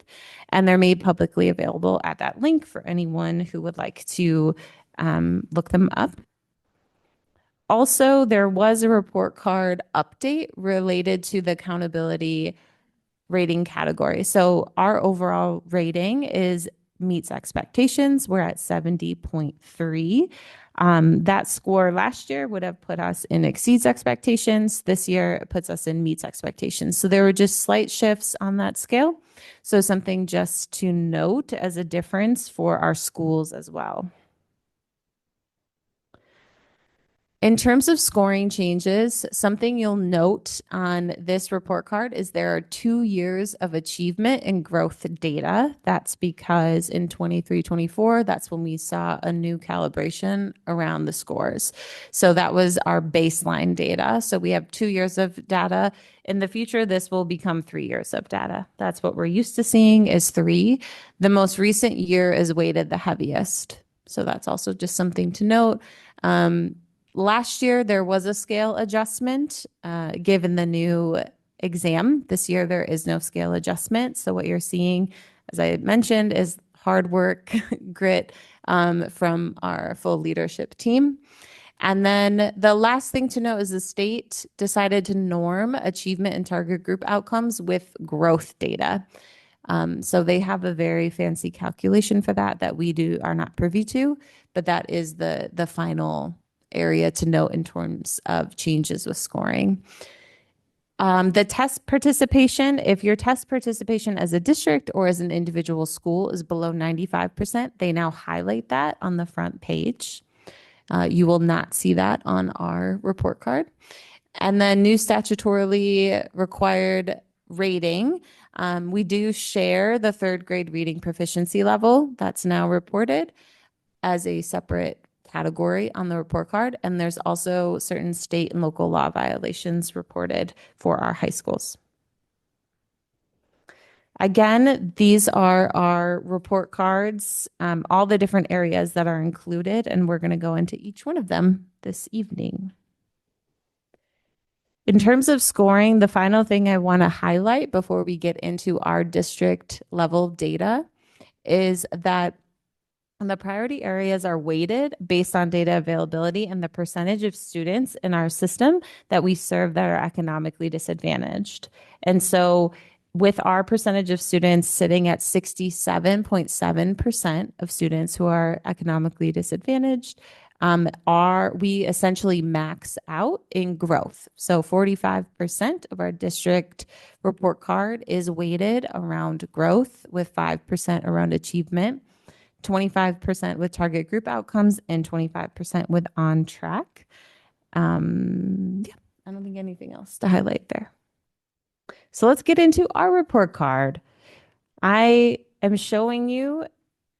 and they're made publicly available at that link for anyone who would like to look them up. Also, there was a report card update related to the accountability rating category. So our overall rating meets expectations. We're at 70.3. That score last year would have put us in exceeds expectations. This year it puts us in meets expectations. So there were just slight shifts on that scale. So something just to note as a difference for our schools as well. In terms of scoring changes, something you'll note on this report card is there are 2 years of achievement and growth data. That's because in 23-24, that's when we saw a new calibration around the scores. So that was our baseline data. So we have 2 years of data. In the future, this will become 3 years of data. That's what we're used to seeing is 3. The most recent year is weighted the heaviest. So that's also just something to note. Last year, there was a scale adjustment given the new exam. This year, there is no scale adjustment. So what you're seeing, as I mentioned, is hard work, grit from our full leadership team. And then the last thing to note is the state decided to norm achievement and target group outcomes with growth data. So they have a very fancy calculation for that we are not privy to, but that is the final area to note in terms of changes with scoring. The test participation, if your test participation as a district or as an individual school is below 95%, they now highlight that on the front page. You will not see that on our report card. And then new statutorily required rating. We do share the 3rd grade reading proficiency level that's now reported as a separate category on the report card. And there's also certain state and local law violations reported for our high schools. Again, these are our report cards, all the different areas that are included, and we're going to go into each one of them this evening. In terms of scoring, the final thing I want to highlight before we get into our district level data is that the priority areas are weighted based on data availability and the percentage of students in our system that we serve that are economically disadvantaged. And so with our percentage of students sitting at 67.7% of students who are economically disadvantaged, we essentially max out in growth. So 45% of our district report card is weighted around growth with 5% around achievement, 25% with target group outcomes, and 25% with on track. Yeah, I don't think anything else to highlight there. So let's get into our report card. I am showing you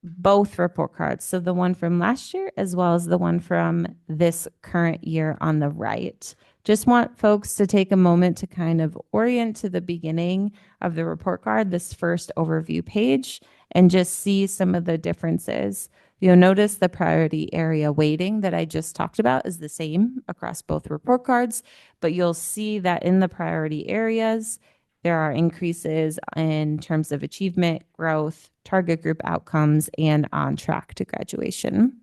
both report cards. So the one from last year as well as the one from this current year on the right. Just want folks to take a moment to kind of orient to the beginning of the report card, this first overview page, and just see some of the differences. You'll notice the priority area weighting that I just talked about is the same across both report cards, but you'll see that in the priority areas, there are increases in terms of achievement, growth, target group outcomes, and on track to graduation.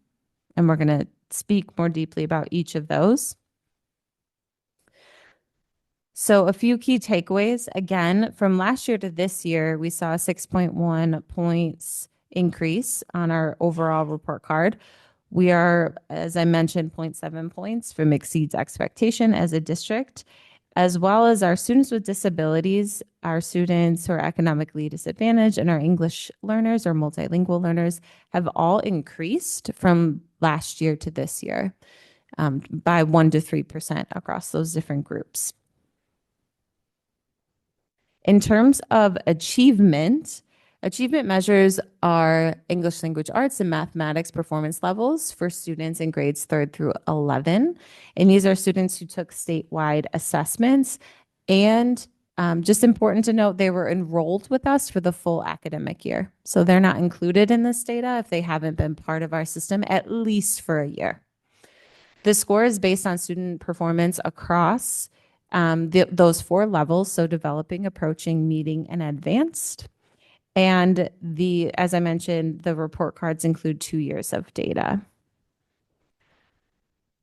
And we're going to speak more deeply about each of those. So a few key takeaways. Again, from last year to this year, we saw a 6.1 points increase on our overall report card. We are, as I mentioned, 0.7 points from exceeds expectation as a district, as well as our students with disabilities, our students who are economically disadvantaged, and our English learners or multilingual learners have all increased from last year to this year by 1 to 3% across those different groups. In terms of achievement measures are English language arts and mathematics performance levels for students in grades 3rd through 11. And these are students who took statewide assessments. And just important to note, they were enrolled with us for the full academic year. So they're not included in this data if they haven't been part of our system at least for a year. The score is based on student performance across those 4 levels, so developing, approaching, meeting, and advanced. And as I mentioned, the report cards include 2 years of data.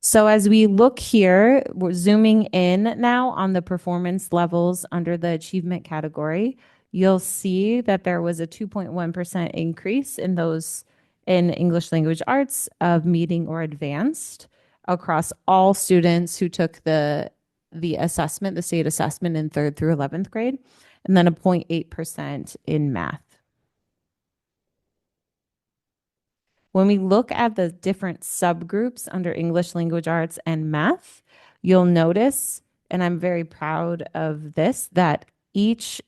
So as we look here, we're zooming in now on the performance levels under the achievement category. You'll see that there was a 2.1% increase in those in English language arts of meeting or advanced across all students who took the assessment, the state assessment in 3rd through 11th grade, and then a 0.8% in math. When we look at the different subgroups under English language arts and math, you'll notice, and I'm very proud of this, that each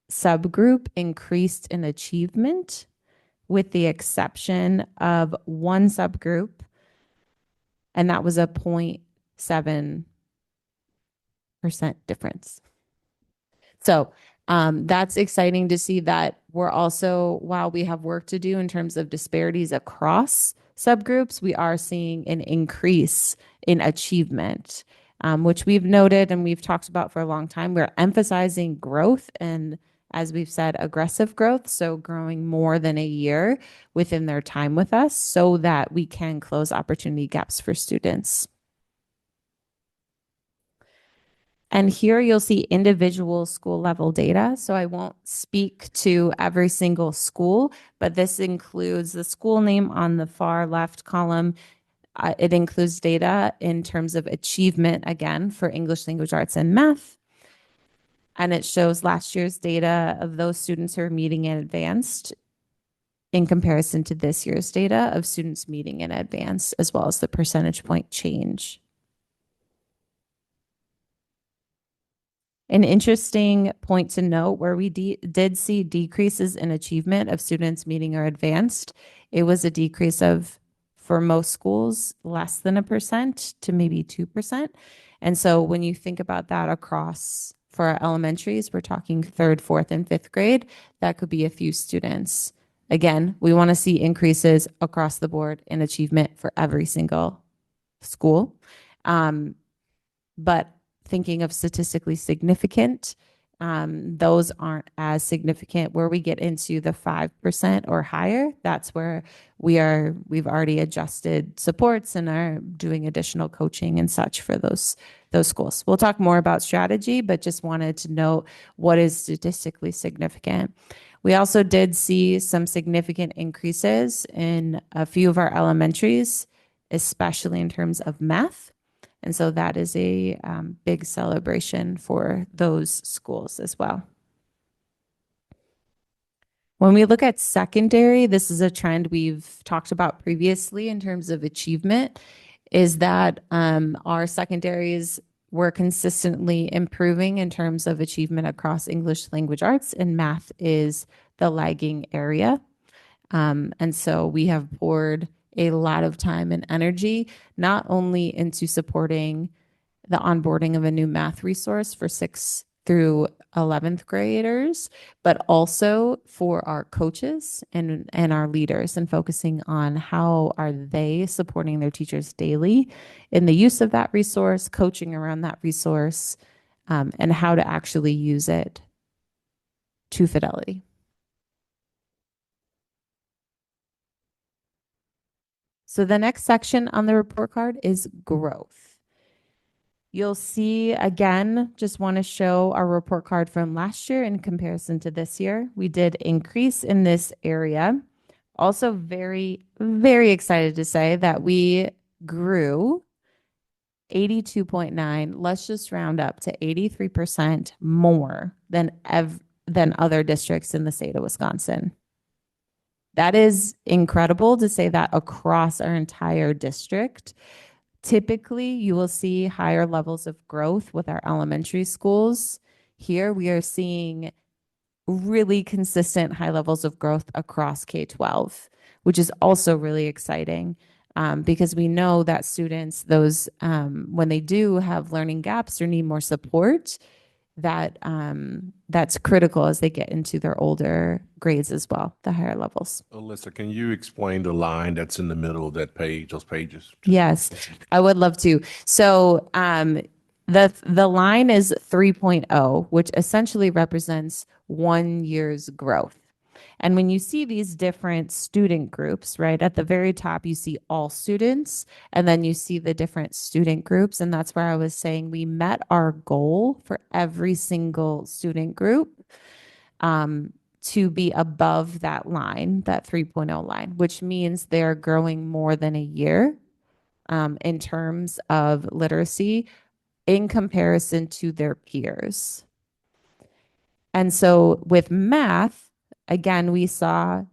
subgroup increased in achievement with the exception of one subgroup, and that was a 0.7% difference. So that's exciting to see that we're also, while we have work to do in terms of disparities across subgroups, we are seeing an increase in achievement, which we've noted and we've talked about for a long time. We're emphasizing growth and, as we've said, aggressive growth, so growing more than a year within their time with us so that we can close opportunity gaps for students. And here you'll see individual school level data. So I won't speak to every single school, but this includes the school name on the far left column. It includes data in terms of achievement, again, for English language arts and math. And it shows last year's data of those students who are meeting in advanced in comparison to this year's data of students meeting in advanced, as well as the percentage point change. An interesting point to note where we did see decreases in achievement of students meeting or advanced. It was a decrease of, for most schools, less than 1% to maybe 2%. And so when you think about that across, for our elementaries, we're talking 3rd, 4th, and 5th grade, that could be a few students. Again, we want to see increases across the board in achievement for every single school. But thinking of statistically significant, those aren't as significant. Where we get into the 5% or higher, that's where we've already adjusted supports and are doing additional coaching and such for those schools. We'll talk more about strategy, but just wanted to note what is statistically significant. We also did see some significant increases in a few of our elementaries, especially in terms of math. And so that is a big celebration for those schools as well. When we look at secondary, this is a trend we've talked about previously in terms of achievement, is that our secondaries were consistently improving in terms of achievement across English language arts, and math is the lagging area. And so we have poured a lot of time and energy, not only into supporting the onboarding of a new math resource for 6th through 11th graders, but also for our coaches and our leaders, and focusing on how are they supporting their teachers daily in the use of that resource, coaching around that resource, and how to actually use it to fidelity. So the next section on the report card is growth. You'll see, again, just want to show our report card from last year in comparison to this year. We did increase in this area. Also very, very excited to say that we grew 82.9, let's just round up to 83% more than other districts in the state of Wisconsin. That is incredible to say that across our entire district. Typically, you will see higher levels of growth with our elementary schools. Here, we are seeing really consistent high levels of growth across K-12, which is also really exciting because we know that students, those when they do have learning gaps or need more support, that's critical as they get into their older grades as well, the higher levels. Alyssa, can you explain the line that's in the middle of that page, those pages? Yes, I would love to. So the line is 3.0, which essentially represents 1 year's growth. And when you see these different student groups, right, at the very top, you see all students, and then you see the different student groups. And that's where I was saying we met our goal for every single student group to be above that line, that 3.0 line, which means they're growing more than a year in terms of literacy in comparison to their peers. And so with math, again, we saw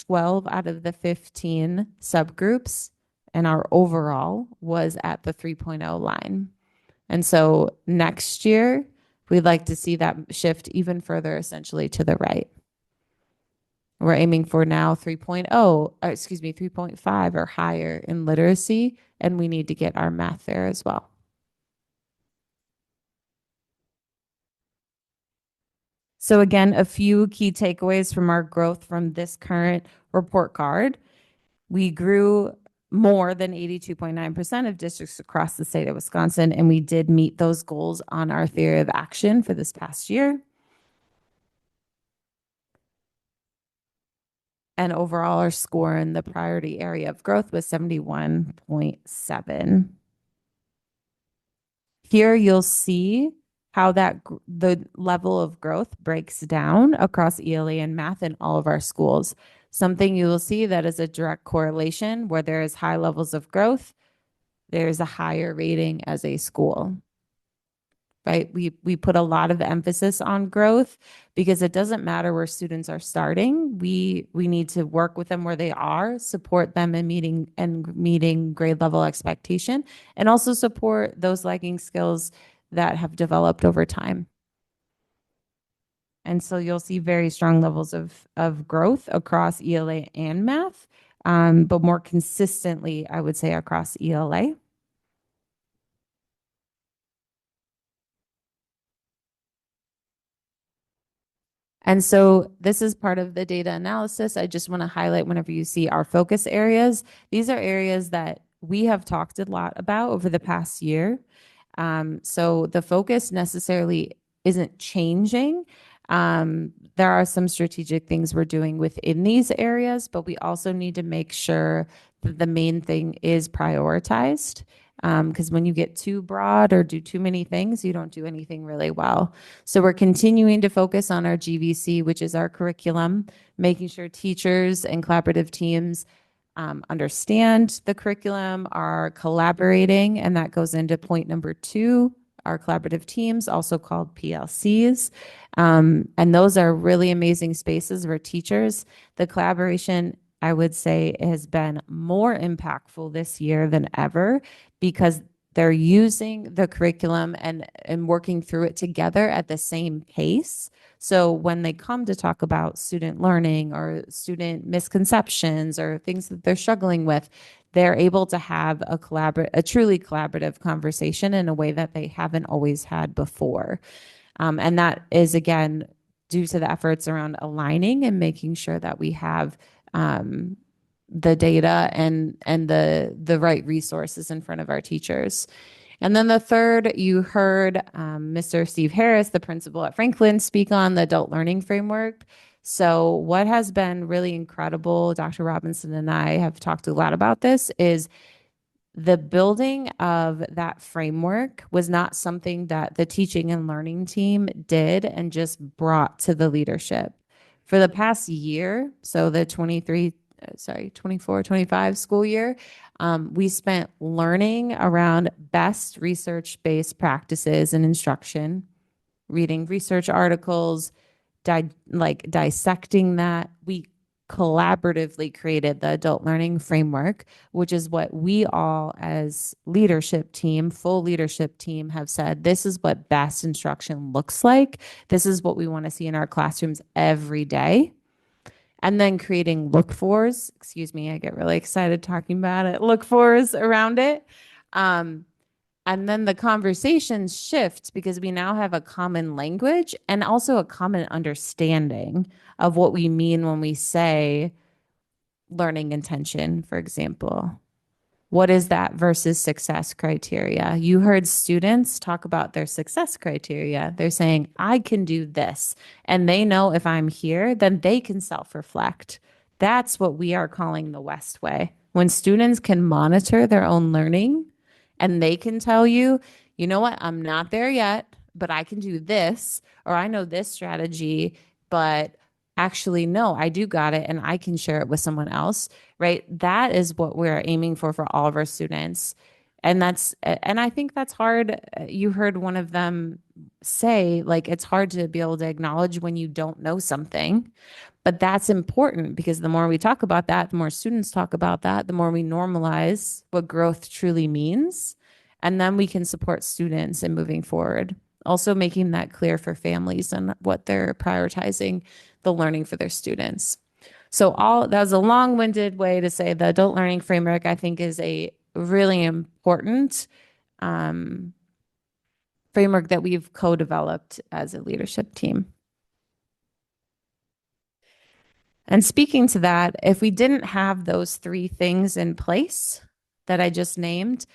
12 out of the 15 subgroups, and our overall was at the 3.0 line. And so next year, we'd like to see that shift even further, essentially to the right. We're aiming for now 3.5 or higher in literacy, and we need to get our math there as well. So again, a few key takeaways from our growth from this current report card. We grew more than 82.9% of districts across the state of Wisconsin, and we did meet those goals on our theory of action for this past year. And overall, our score in the priority area of growth was 71.7. Here you'll see how the level of growth breaks down across ELA and math in all of our schools. Something you will see that is a direct correlation where there is high levels of growth, there's a higher rating as a school, right? We put a lot of emphasis on growth because it doesn't matter where students are starting. We need to work with them where they are, support them in meeting grade level expectation, and also support those lagging skills that have developed over time. And so you'll see very strong levels of growth across ELA and math, but more consistently, I would say, across ELA. And so this is part of the data analysis. I just want to highlight whenever you see our focus areas, these are areas that we have talked a lot about over the past year. So the focus necessarily isn't changing. There are some strategic things we're doing within these areas, but we also need to make sure that the main thing is prioritized. Because when you get too broad or do too many things, you don't do anything really well. So we're continuing to focus on our GVC, which is our curriculum, making sure teachers and collaborative teams understand the curriculum, are collaborating, and that goes into point number 2, our collaborative teams, also called PLCs. And those are really amazing spaces where teachers, the collaboration, I would say, has been more impactful this year than ever because they're using the curriculum and working through it together at the same pace. So when they come to talk about student learning or student misconceptions or things that they're struggling with, they're able to have a truly collaborative conversation in a way that they haven't always had before. And that is, again, due to the efforts around aligning and making sure that we have the data and the right resources in front of our teachers. And then the third, you heard Mr. Steve Harris, the principal at Franklin, speak on the adult learning framework. So what has been really incredible, Dr. Robinson and I have talked a lot about this, is the building of that framework was not something that the teaching and learning team did and just brought to the leadership. For the past year, so the 24-25 school year, we spent learning around best research-based practices in instruction, reading research articles, dissecting that. We collaboratively created the adult learning framework, which is what we all as leadership team, full leadership team, have said, this is what best instruction looks like. This is what we want to see in our classrooms every day. And then creating look-fors, excuse me, I get really excited talking about it, look-fors around it. And then the conversations shift because we now have a common language and also a common understanding of what we mean when we say learning intention, for example. What is that versus success criteria? You heard students talk about their success criteria. They're saying, I can do this. And they know if I'm here, then they can self-reflect. That's what we are calling the West Way. When students can monitor their own learning and they can tell you, you know what, I'm not there yet, but I can do this, or I know this strategy, but actually, no, I do got it and I can share it with someone else, right? That is what we're aiming for all of our students. And I think that's hard. You heard one of them say, like, it's hard to be able to acknowledge when you don't know something, but that's important because the more we talk about that, the more students talk about that, the more we normalize what growth truly means. And then we can support students in moving forward. Also making that clear for families and what they're prioritizing the learning for their students. So that was a long-winded way to say the adult learning framework, I think, is a really important framework that we've co-developed as a leadership team. And speaking to that, if we didn't have those 3 things in place that I just named,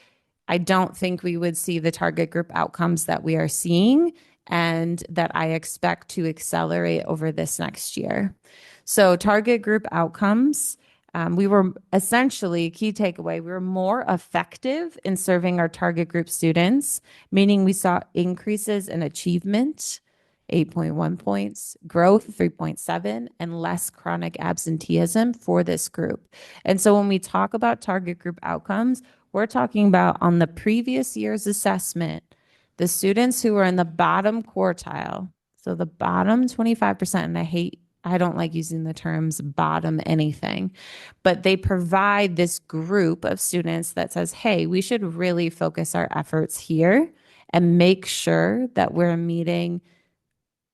I don't think we would see the target group outcomes that we are seeing and that I expect to accelerate over this next year. So target group outcomes, we were essentially, key takeaway, we were more effective in serving our target group students, meaning we saw increases in achievement, 8.1 points, growth 3.7, and less chronic absenteeism for this group. And so when we talk about target group outcomes, we're talking about on the previous year's assessment, the students who are in the bottom quartile, so the bottom 25%, and I don't like using the terms bottom anything, but they provide this group of students that says, hey, we should really focus our efforts here and make sure that we're meeting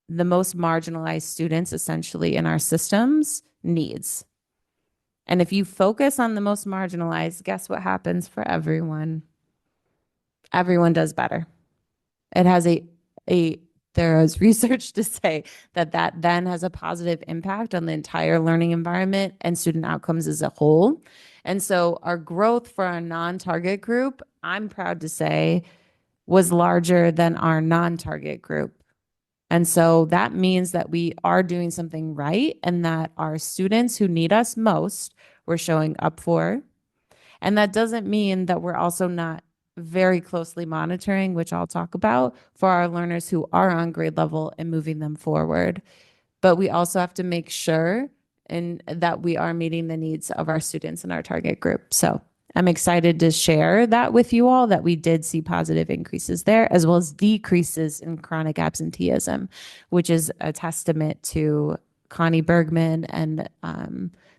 the most marginalized students essentially in our systems needs. And if you focus on the most marginalized, guess what happens for everyone? Everyone does better. It has there is research to say that then has a positive impact on the entire learning environment and student outcomes as a whole. And so our growth for our non-target group, I'm proud to say, was larger than our non-target group. And so that means that we are doing something right and that our students who need us most, we're showing up for. And that doesn't mean that we're also not very closely monitoring, which I'll talk about, for our learners who are on grade level and moving them forward. But we also have to make sure that we are meeting the needs of our students in our target group. So I'm excited to share that with you all, that we did see positive increases there, as well as decreases in chronic absenteeism, which is a testament to Connie Bergman and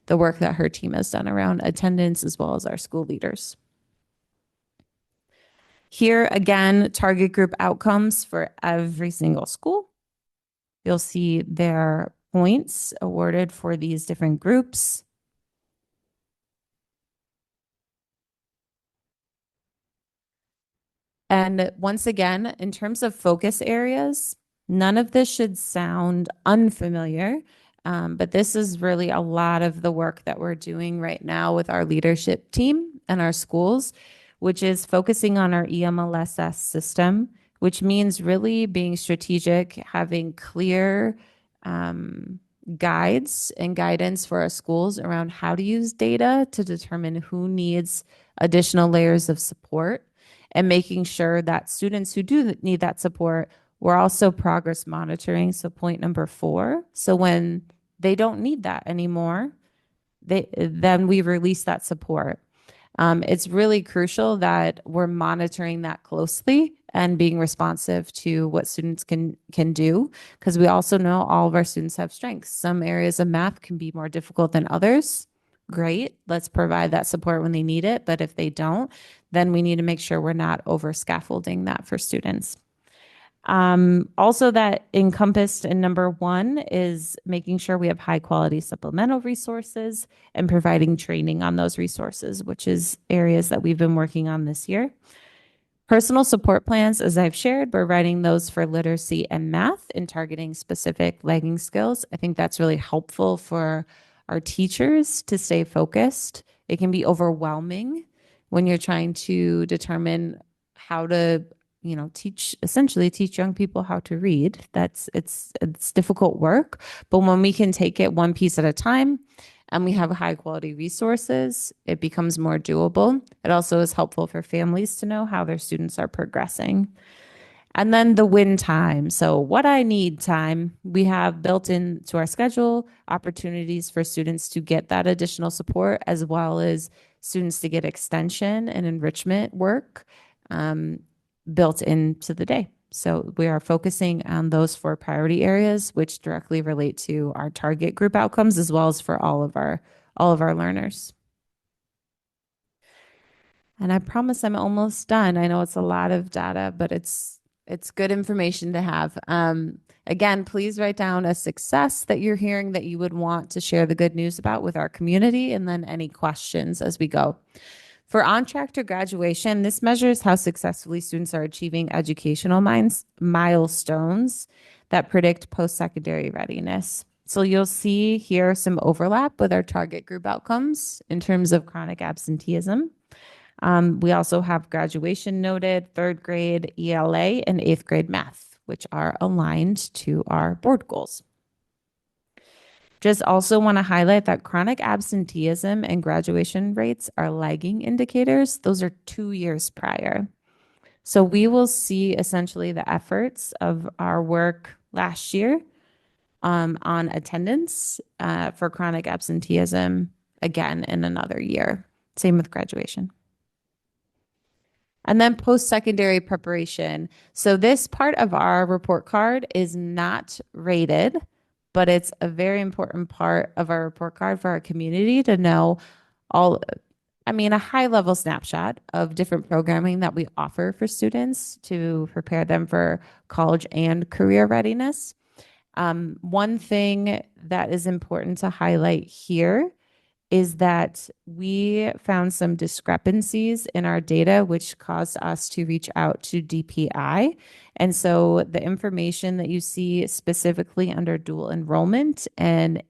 the work that her team has done around attendance, as well as our school leaders. Here again, target group outcomes for every single school. You'll see their points awarded for these different groups. And once again, in terms of focus areas, none of this should sound unfamiliar, but this is really a lot of the work that we're doing right now with our leadership team and our schools, which is focusing on our EMLSS system, which means really being strategic, having clear guides and guidance for our schools around how to use data to determine who needs additional layers of support, and making sure that students who do need that support, we're also progress monitoring. So point number 4. So when they don't need that anymore, then we release that support. It's really crucial that we're monitoring that closely and being responsive to what students can do, because we also know all of our students have strengths. Some areas of math can be more difficult than others. Great, let's provide that support when they need it. But if they don't, then we need to make sure we're not over scaffolding that for students. Also, that encompassed in number 1 is making sure we have high quality supplemental resources and providing training on those resources, which is areas that we've been working on this year. Personal support plans, as I've shared, we're writing those for literacy and math and targeting specific lagging skills. I think that's really helpful for our teachers to stay focused. It can be overwhelming when you're trying to determine how to essentially teach young people how to read. It's difficult work, but when we can take it one piece at a time and we have high quality resources, it becomes more doable. It also is helpful for families to know how their students are progressing. And then the win time. So what I need time, we have built into our schedule opportunities for students to get that additional support, as well as students to get extension and enrichment work built into the day. So we are focusing on those 4 priority areas, which directly relate to our target group outcomes, as well as for all of our learners. And I promise I'm almost done. I know it's a lot of data, but it's good information to have. Again, please write down a success that you're hearing that you would want to share the good news about with our community, and then any questions as we go. For on track to graduation, this measures how successfully students are achieving educational milestones that predict post-secondary readiness. So you'll see here some overlap with our target group outcomes in terms of chronic absenteeism. We also have graduation noted, 3rd grade ELA, and 8th grade math, which are aligned to our board goals. Just also want to highlight that chronic absenteeism and graduation rates are lagging indicators. Those are 2 years prior. So we will see essentially the efforts of our work last year on attendance for chronic absenteeism again in another year. Same with graduation. And then post-secondary preparation. So this part of our report card is not rated, but it's a very important part of our report card for our community to know a high level snapshot of different programming that we offer for students to prepare them for college and career readiness. One thing that is important to highlight here is that we found some discrepancies in our data, which caused us to reach out to DPI. And so the information that you see specifically under dual enrollment and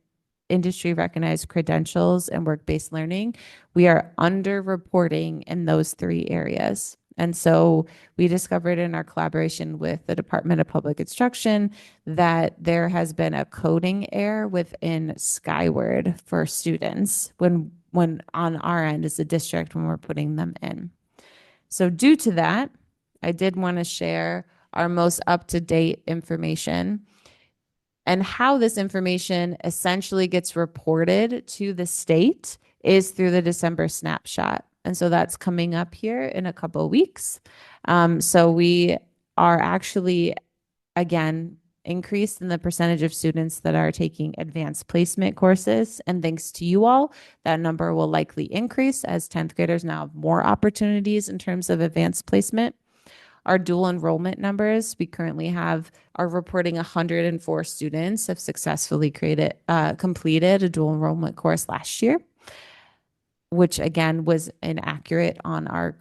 industry recognized credentials and work-based learning, we are underreporting in those 3 areas. And so we discovered in our collaboration with the Department of Public Instruction that there has been a coding error within Skyward for students when on our end as a district when we're putting them in. So due to that, I did want to share our most up-to-date information and how this information essentially gets reported to the state is through the December snapshot. And so that's coming up here in a couple of weeks. So we are actually, again, increased in the percentage of students that are taking advanced placement courses. And thanks to you all, that number will likely increase as 10th graders now have more opportunities in terms of advanced placement. Our dual enrollment numbers, we currently are reporting 104 students have successfully completed a dual enrollment course last year, which again was inaccurate on our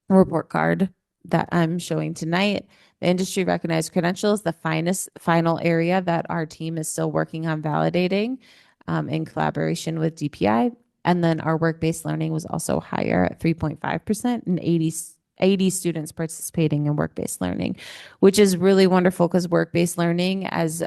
report card that I'm showing tonight. The industry recognized credentials, the final area that our team is still working on validating in collaboration with DPI. And then our work-based learning was also higher at 3.5% and 80 students participating in work-based learning, which is really wonderful because work-based learning, as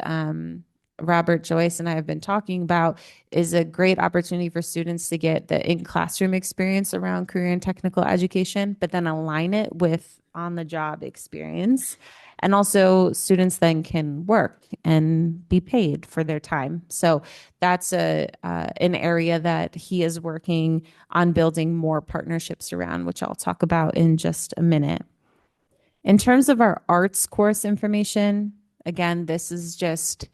Robert Joyce and I have been talking about, is a great opportunity for students to get the in-classroom experience around career and technical education, but then align it with on-the-job experience. And also students then can work and be paid for their time. So that's an area that he is working on building more partnerships around, which I'll talk about in just a minute. In terms of our arts course information, again, this is just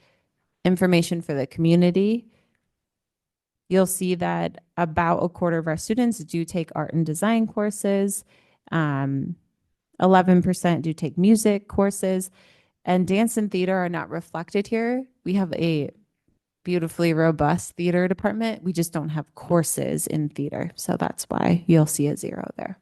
information for the community. You'll see that about a quarter of our students do take art and design courses. 11% do take music courses, and dance and theater are not reflected here. We have a beautifully robust theater department. We just don't have courses in theater. So that's why you'll see a 0 there.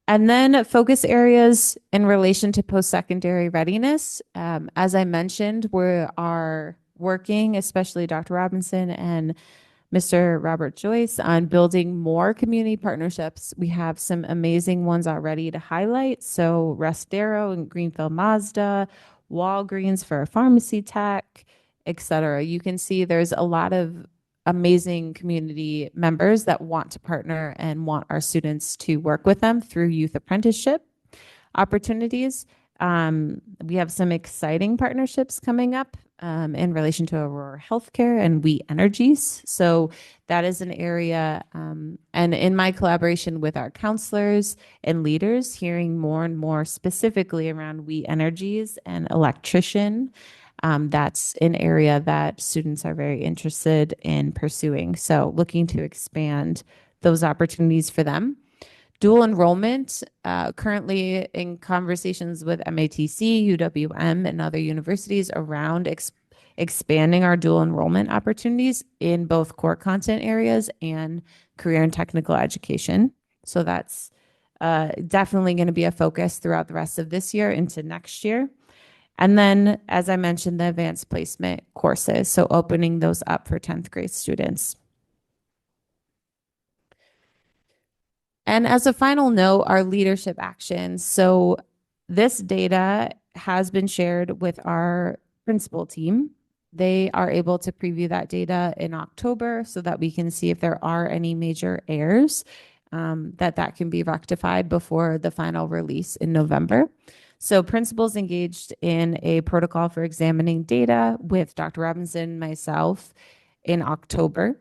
And then focus areas in relation to post-secondary readiness. As I mentioned, we are working, especially Dr. Robinson and Mr. Robert Joyce, on building more community partnerships. We have some amazing ones already to highlight. So Restero and Greenfield Mazda, Walgreens for pharmacy tech, etc. You can see there's a lot of amazing community members that want to partner and want our students to work with them through youth apprenticeship opportunities. We have some exciting partnerships coming up in relation to Aurora Healthcare and We Energies. So that is an area, and in my collaboration with our counselors and leaders, hearing more and more specifically around We Energies and electrician. That's an area that students are very interested in pursuing. So looking to expand those opportunities for them. Dual enrollment, currently in conversations with MATC, UWM, and other universities around expanding our dual enrollment opportunities in both core content areas and career and technical education. So that's definitely going to be a focus throughout the rest of this year into next year. And then, as I mentioned, the advanced placement courses, so opening those up for 10th grade students. And as a final note, our leadership actions. So this data has been shared with our principal team. They are able to preview that data in October so that we can see if there are any major errors that can be rectified before the final release in November. So principals engaged in a protocol for examining data with Dr. Robinson, myself in October,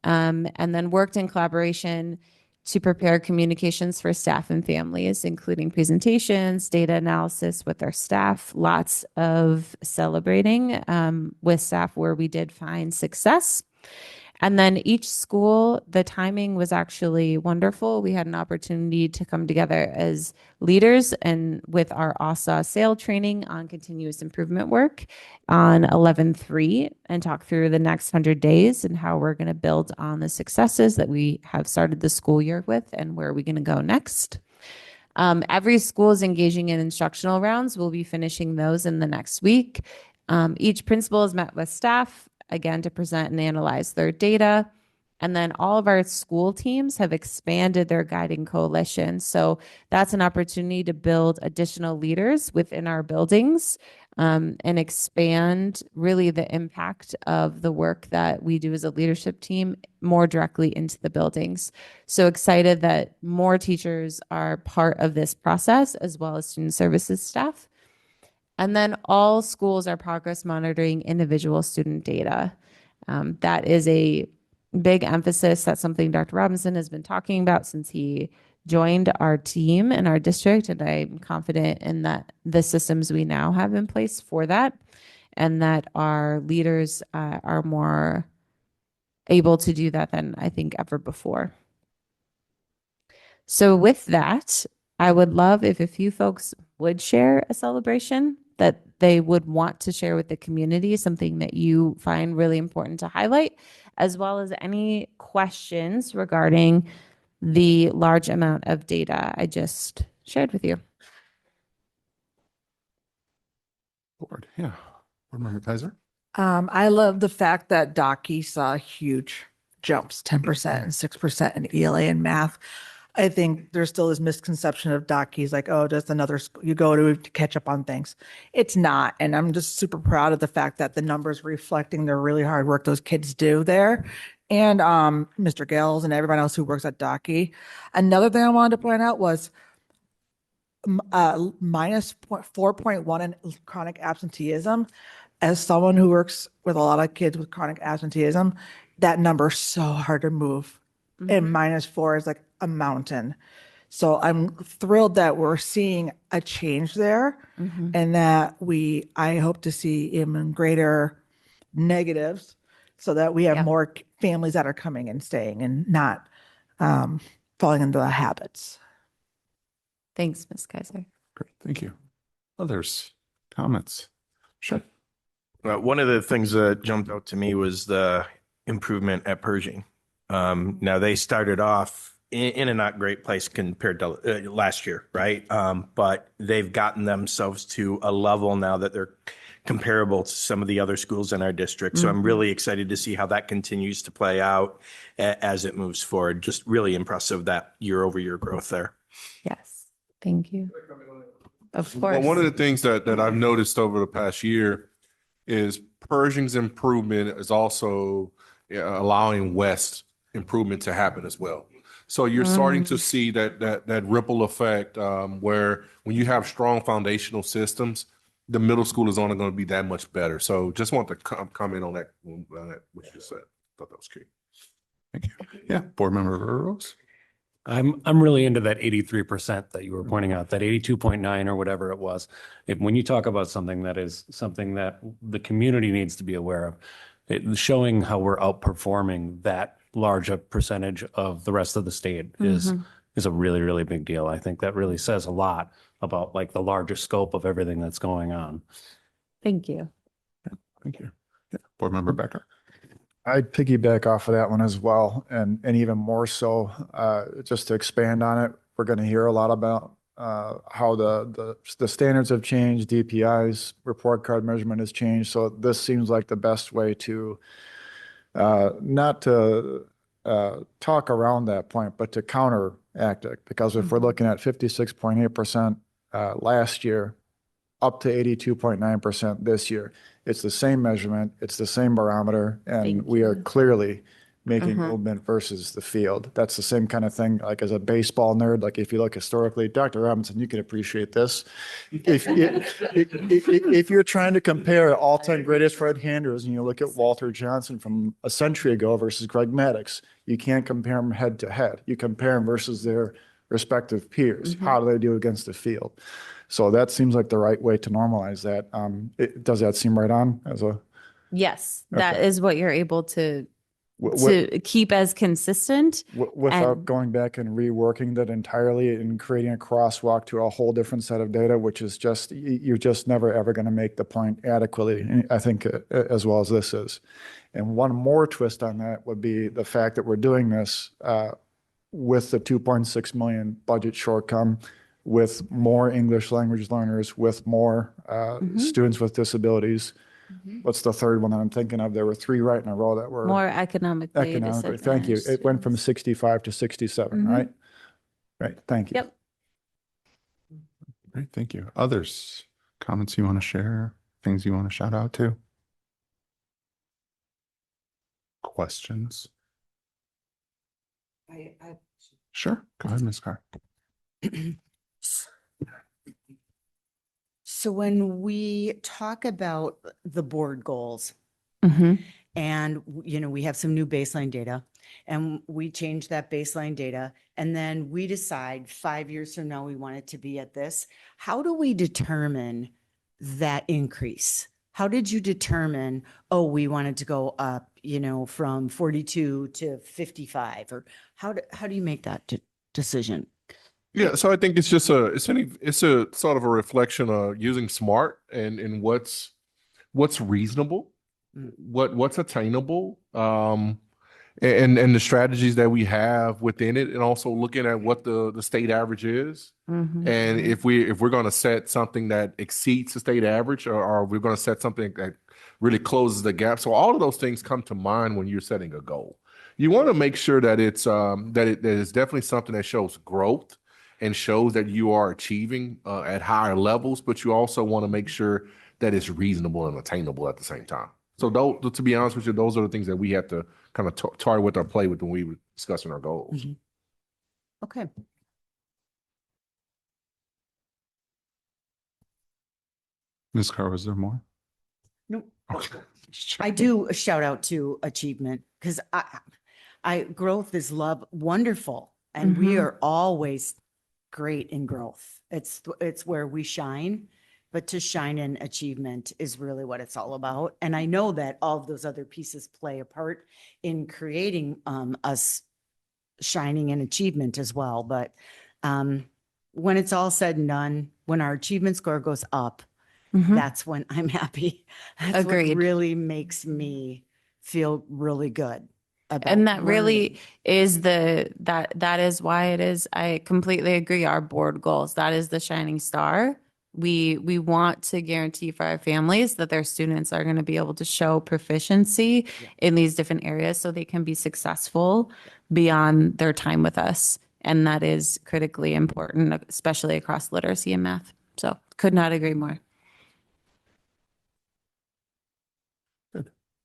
and then worked in collaboration to prepare communications for staff and families, including presentations, data analysis with our staff, lots of celebrating with staff where we did find success. And then each school, the timing was actually wonderful. We had an opportunity to come together as leaders and with our ASA SAIL training on continuous improvement work on 11/3 and talk through the next 100 days and how we're going to build on the successes that we have started the school year with and where are we going to go next. Every school is engaging in instructional rounds. We'll be finishing those in the next week. Each principal has met with staff, again, to present and analyze their data. And then all of our school teams have expanded their guiding coalition. So that's an opportunity to build additional leaders within our buildings and expand really the impact of the work that we do as a leadership team more directly into the buildings. So excited that more teachers are part of this process as well as student services staff. And then all schools are progress monitoring individual student data. That is a big emphasis. That's something Dr. Robinson has been talking about since he joined our team in our district. And I'm confident in that the systems we now have in place for that, and that our leaders are more able to do that than I think ever before. So with that, I would love if a few folks would share a celebration that they would want to share with the community, something that you find really important to highlight, as well as any questions regarding the large amount of data I just shared with you. Board, yeah. Board Member Kaiser? I love the fact that Docky saw huge jumps, 10% and 6% in ELA and math. I think there's still this misconception of Docky's like, oh, just another school you go to catch up on things. It's not. And I'm just super proud of the fact that the numbers reflecting the really hard work those kids do there. And Mr. Gales and everyone else who works at Docky. Another thing I wanted to point out was minus 4.1 in chronic absenteeism. As someone who works with a lot of kids with chronic absenteeism, that number is so hard to move. And -4 is like a mountain. So I'm thrilled that we're seeing a change there and that I hope to see even greater negatives so that we have more families that are coming and staying and not falling into the habits. Thanks, Ms. Kaiser. Great, thank you. Others, comments? Sure. One of the things that jumped out to me was the improvement at Pershing. Now they started off in a not great place compared to last year, right? But they've gotten themselves to a level now that they're comparable to some of the other schools in our district. So I'm really excited to see how that continues to play out as it moves forward. Just really impressive that year-over-year growth there. Yes, thank you. Of course. Well, one of the things that I've noticed over the past year is Pershing's improvement is also allowing West improvement to happen as well. So you're starting to see that ripple effect where when you have strong foundational systems, the middle school is only going to be that much better. So just want to comment on that, what you said. Thought that was great. Thank you. Yeah, Board Member Rose? I'm really into that 83% that you were pointing out, that 82.9 or whatever it was. When you talk about something that is something that the community needs to be aware of, showing how we're outperforming that large a percentage of the rest of the state is a really, really big deal. I think that really says a lot about like the larger scope of everything that's going on. Thank you. Thank you. Yeah. Board Member Becker? I'd piggyback off of that one as well. And even more so, just to expand on it, we're going to hear a lot about how the standards have changed, DPI's report card measurement has changed. So this seems like the best way to not to talk around that point, but to counteract it. Because if we're looking at 56.8% last year, up to 82.9% this year, it's the same measurement, it's the same barometer, and we are clearly making movement versus the field. That's the same kind of thing, like as a baseball nerd, like if you look historically, Dr. Robinson, you can appreciate this. If you're trying to compare all-time greatest right-handers and you look at Walter Johnson from a century ago versus Greg Maddux, you can't compare them head to head. You compare them versus their respective peers. How do they do against the field? So that seems like the right way to normalize that. Does that seem right on as a? Yes, that Okay. is what you're able to What, keep as consistent. without going back and reworking that entirely and creating a crosswalk to a whole different set of data, which is just, you're just never ever going to make the point adequately, I think, as well as this is. And one more twist on that would be the fact that we're doing this with the 2.6 million budget shortcome, with more English language learners, with more students with disabilities, What's the third one that I'm thinking of? There were three right in a row that were More economically economically. Thank you. It went from 65 to 67, Mhm. right? Right. Thank you. Yep. Great, thank you. Others, comments you want to share, things you want to shout out to? Questions? Sure, go ahead, Ms. Carr. So when we talk about the board goals, Mhm. and we have some new baseline data, and we change that baseline data, and then we decide 5 years from now we want it to be at this. How do we determine that increase? How did you determine, oh, we wanted to go up, from 42 to 55, or how do you make that decision? Yeah, so I think it's just it's a sort of a reflection of using SMART and what's reasonable, what's attainable, and the strategies that we have within it, and also looking at what the state average is. Mhm. And if we're going to set something that exceeds the state average, or we're going to set something that really closes the gap. So all of those things come to mind when you're setting a goal. You want to make sure that it's that it's definitely something that shows growth and shows that you are achieving at higher levels, but you also want to make sure that it's reasonable and attainable at the same time. So those, to be honest with you, those are the things that we have to kind of target with our play with when we were discussing our goals. Okay. Ms. Carr, was there more? No. Okay. I do a shout out to achievement, because I growth is love, wonderful, and we Mhm. are always great in growth. It's where we shine, but to shine in achievement is really what it's all about. And I know that all of those other pieces play a part in creating us shining in achievement as well. But when it's all said and done, when our achievement score goes up, Mhm. that's when I'm happy. That's Agreed. what really makes me feel really good about And that learning. really is that is why it is. I completely agree. Our board goals, that is the shining star. We want to guarantee for our families that their students are going to be able to show proficiency in these different areas so they can be successful beyond their time with us. And that is critically important, especially across literacy and math. So could not agree more.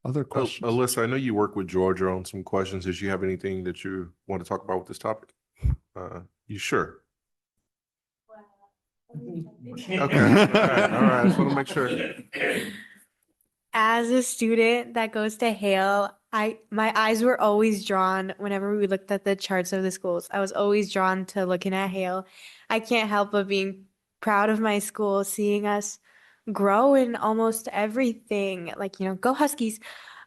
Other questions? Alyssa, I know you work with Georgia on some questions. Did you have anything that you want to talk about with this topic? You sure? Okay. All right. I just want to make sure. As a student that goes to Hale, my eyes were always drawn whenever we looked at the charts of the schools. I was always drawn to looking at Hale. I can't help but being proud of my school, seeing us grow in almost everything. Like, go Huskies.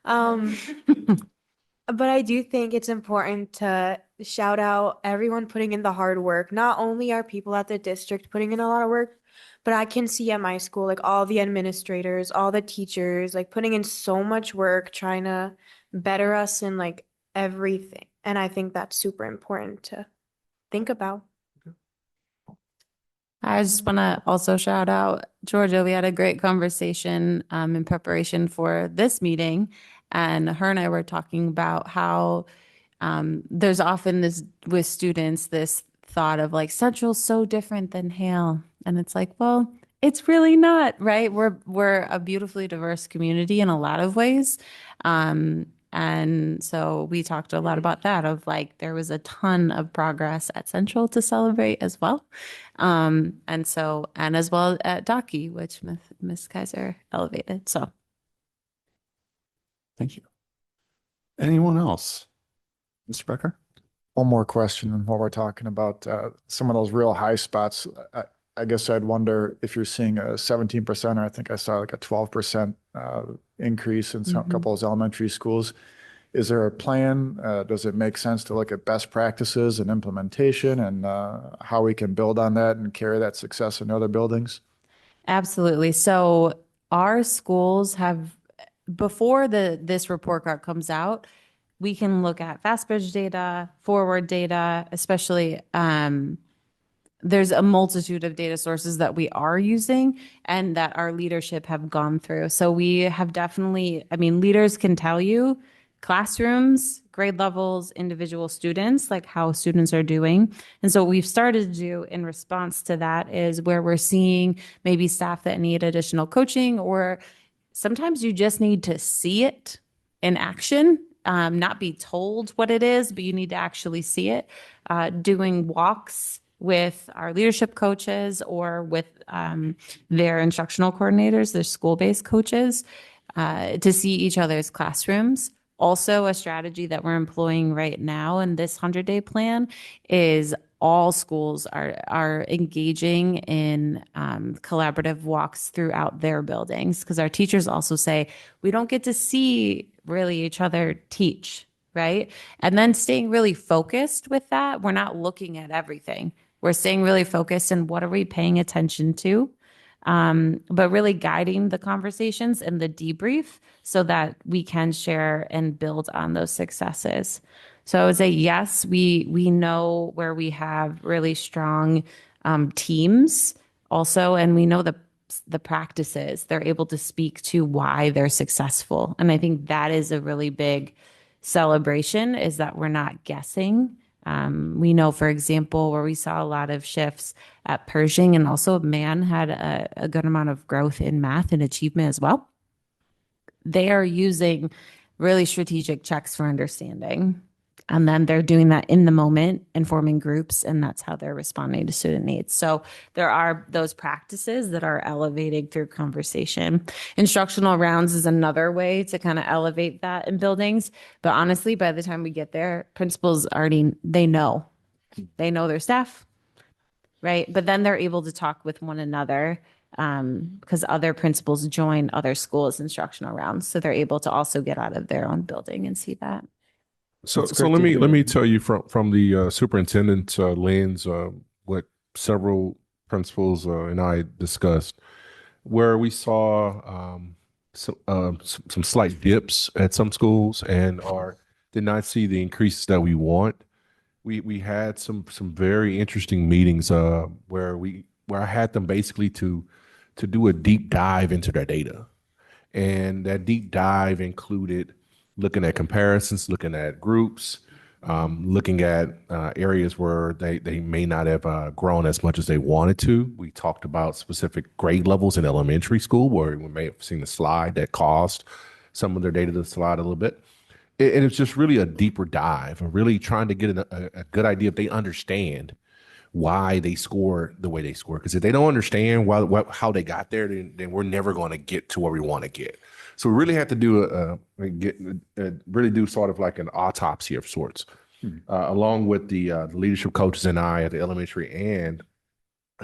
But I do think it's important to shout out everyone putting in the hard work. Not only are people at the district putting in a lot of work, but I can see at my school, like all the administrators, all the teachers, like putting in so much work trying to better us in like everything. And I think that's super important to think about. I just want to also shout out Georgia. We had a great conversation in preparation for this meeting, and her and I were talking about how there's often this with students this thought of like Central's so different than Hale, and it's like, well, it's really not, right? We're a beautifully diverse community in a lot of ways. And so we talked a lot about that of like there was a ton of progress at Central to celebrate as well. And as well at Docky, which Miss Kaiser elevated. So Thank you. Anyone else? Mr. Becker? One more question while we're talking about some of those real high spots. I guess I'd wonder if you're seeing a 17%, or I think I saw like a 12% increase in some couple of those elementary schools. Is there a plan? Does it make sense to look at best practices and implementation and how we can build on that and carry that success in other buildings? absolutely. So our schools have, before this report card comes out, we can look at FastBridge data, forward data, especially there's a multitude of data sources that we are using and that our leadership have gone through. So we have definitely, I mean, leaders can tell you classrooms, grade levels, individual students, like how students are doing. And so what we've started to do in response to that is where we're seeing maybe staff that need additional coaching, or sometimes you just need to see it in action, not be told what it is, but you need to actually see it. Doing walks with our leadership coaches or with their instructional coordinators, their school-based coaches, to see each other's classrooms. Also, a strategy that we're employing right now in this 100-day plan is all schools are engaging in collaborative walks throughout their buildings, because our teachers also say we don't get to see really each other teach, right? And then staying really focused with that. We're not looking at everything. We're staying really focused in what are we paying attention to, but really guiding the conversations and the debrief so that we can share and build on those successes. So I would say, yes, we know where we have really strong teams also, and we know the practices. They're able to speak to why they're successful. And I think that is a really big celebration, is that we're not guessing. We know, for example, where we saw a lot of shifts at Pershing, and also Man had a good amount of growth in math and achievement as well. They are using really strategic checks for understanding. And then they're doing that in the moment and forming groups, and that's how they're responding to student needs. So there are those practices that are elevating through conversation. Instructional rounds is another way to kind of elevate that in buildings. But honestly, by the time we get there, principals already, they know their staff, right? But then they're able to talk with one another because other principals join other schools' instructional rounds. So they're able to also get out of their own building and see that. So let me tell you from the superintendent's lens what several principals and I discussed, where we saw some slight dips at some schools and did not see the increases that we want. We had some very interesting meetings where I had them basically to do a deep dive into their data, and that deep dive included looking at comparisons, looking at groups, looking at areas where they may not have grown as much as they wanted to. We talked about specific grade levels in elementary school, where we may have seen the slide that caused some of their data to slide a little bit. And it's just really a deeper dive, and really trying to get a good idea if they understand why they score the way they score. Because if they don't understand how they got there, then we're never going to get to where we want to get. So we really have to do really do sort of like an autopsy of sorts, along with the leadership coaches and I at the elementary and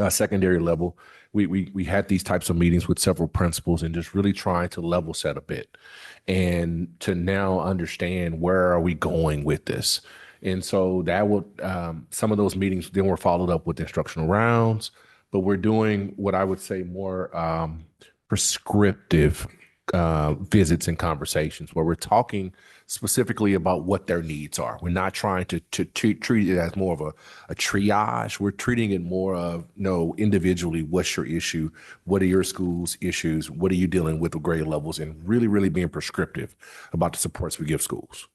secondary level. We had these types of meetings with several principals and just really trying to level set a bit and to now understand where are we going with this. And so that would some of those meetings then were followed up with instructional rounds, but we're doing what I would say more prescriptive visits and conversations where we're talking specifically about what their needs are. We're not trying to treat it as more of a triage. We're treating it more of, individually, what's your issue? What are your school's issues? What are you dealing with grade levels? And really, really being prescriptive about the supports we give schools.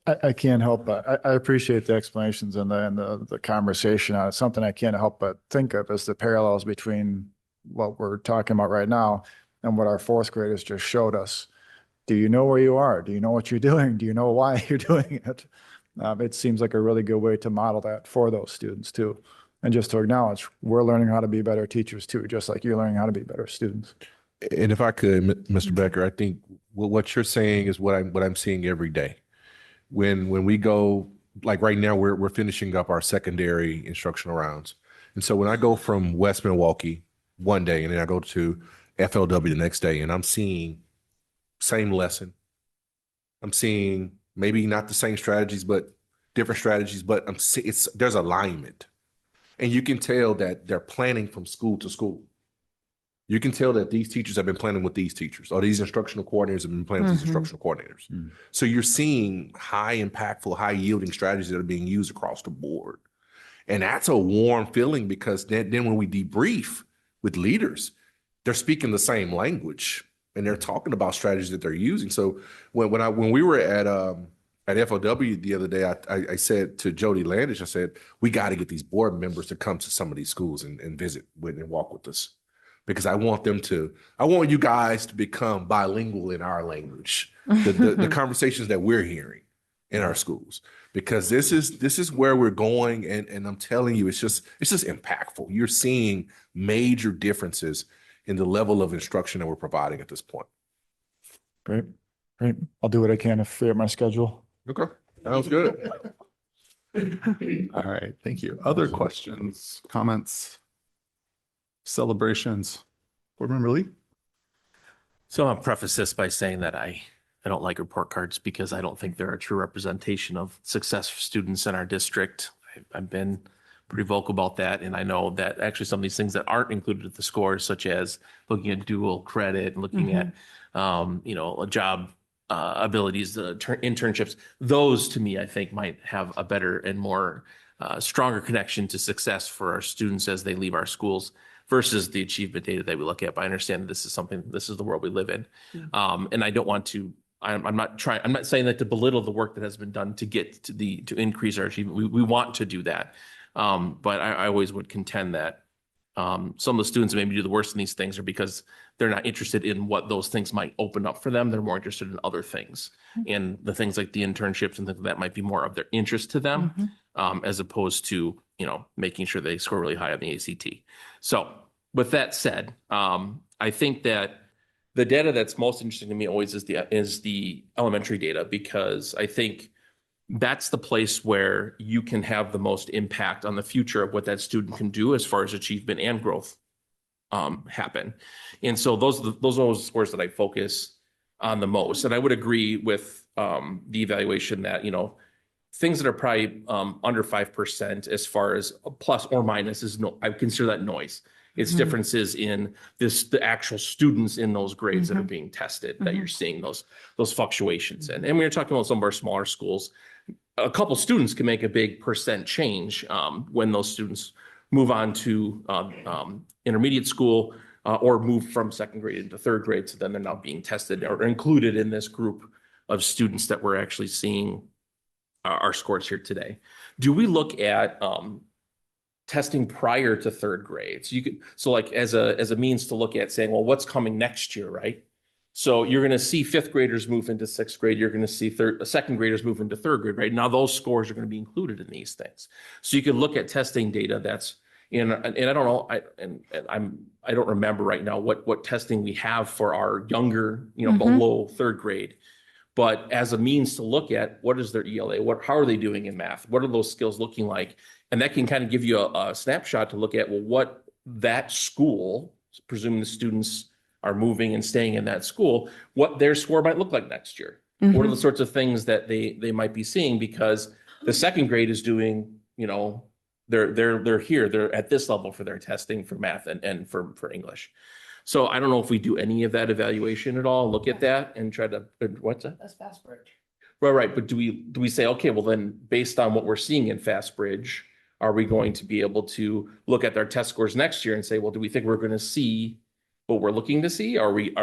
I can't help but I appreciate the explanations and the conversation on it. Something I can't help but think of is the parallels between what we're talking about right now and what our fourth graders just showed us. Do you know where you are? Do you know what you're doing? Do you know why you're doing it? It seems like a really good way to model that for those students too. And just to acknowledge, we're learning how to be better teachers too, just like you're learning how to be better students. And if I could, Mr. Becker, I think what you're saying is what I'm seeing every day. When we go, like right now, we're finishing up our secondary instructional rounds. And so when I go from West Milwaukee one day and then I go to FLW the next day and I'm seeing same lesson, I'm seeing maybe not the same strategies, but different strategies, but there's alignment. And you can tell that they're planning from school to school. You can tell that these teachers have been planning with these teachers, or these instructional coordinators have been planning with these instructional coordinators. So you're seeing high impactful, high yielding strategies that are being used across the board. And that's a warm feeling because then when we debrief with leaders, they're speaking the same language and they're talking about strategies that they're using. So when we were at FOW the other day, I said to Jody Landish, I said, we got to get these board members to come to some of these schools and visit with and walk with us, because I want you guys to become bilingual in our language, the conversations that we're hearing in our schools, because this is where we're going. And I'm telling you, it's just impactful. You're seeing major differences in the level of instruction that we're providing at this point. Great. I'll do what I can to free up my schedule. Okay. Sounds good. All right, thank you. Other questions, comments, celebrations? Board Member Lee? So I'll preface this by saying that I don't like report cards because I don't think they're a true representation of success for students in our district. I've been pretty vocal about that. And I know that actually some of these things that aren't included at the scores, such as looking at dual credit and looking at, a job abilities, internships, those to me, I think might have a better and more stronger connection to success for our students as they leave our schools versus the achievement data that we look at. But I understand that this is the world we live in. And I don't want to, I'm not saying that to belittle the work that has been done to get to increase our achievement. We want to do that. But I always would contend that some of the students that maybe do the worst in these things are because they're not interested in what those things might open up for them. They're more interested in other things. And the things like the internships and things like that might be more of their interest to them, as opposed to, making sure they score really high on the ACT. So with that said, I think that the data that's most interesting to me always is the elementary data, because I think that's the place where you can have the most impact on the future of what that student can do as far as achievement and growth happen. And so those are the scores that I focus on the most. And I would agree with the evaluation that, things that are probably under 5% as far as a plus or minus I consider that noise. It's differences in the actual students in those grades that are being tested that you're seeing those fluctuations in. And when you're talking about some of our smaller schools, a couple students can make a big percent change when those students move on to intermediate school or move from second grade into third grade. So then they're now being tested or included in this group of students that we're actually seeing our scores here today. Do we look at testing prior to third grade? So like as a means to look at saying, well, what's coming next year, right? So you're going to see fifth graders move into sixth grade. You're going to see second graders move into third grade, right? Now those scores are going to be included in these things. So you can look at testing data that's and I don't know, I don't remember right now what testing we have for our younger, below third grade. But as a means to look at what is their ELA, how are they doing in math? What are those skills looking like? And that can kind of give you a snapshot to look at, well, what that school, presuming the students are moving and staying in that school, what their score might look like next year. What are the sorts of things that they might be seeing? Because the second grade is doing, they're here, they're at this level for their testing for math and for English. So I don't know if we do any of that evaluation at all, look at that and try to, what's that? That's FastBridge. Right. But do we say, okay, well then based on what we're seeing in FastBridge, are we going to be able to look at their test scores next year and say, well, do we think we're going to see what we're looking to see? Are we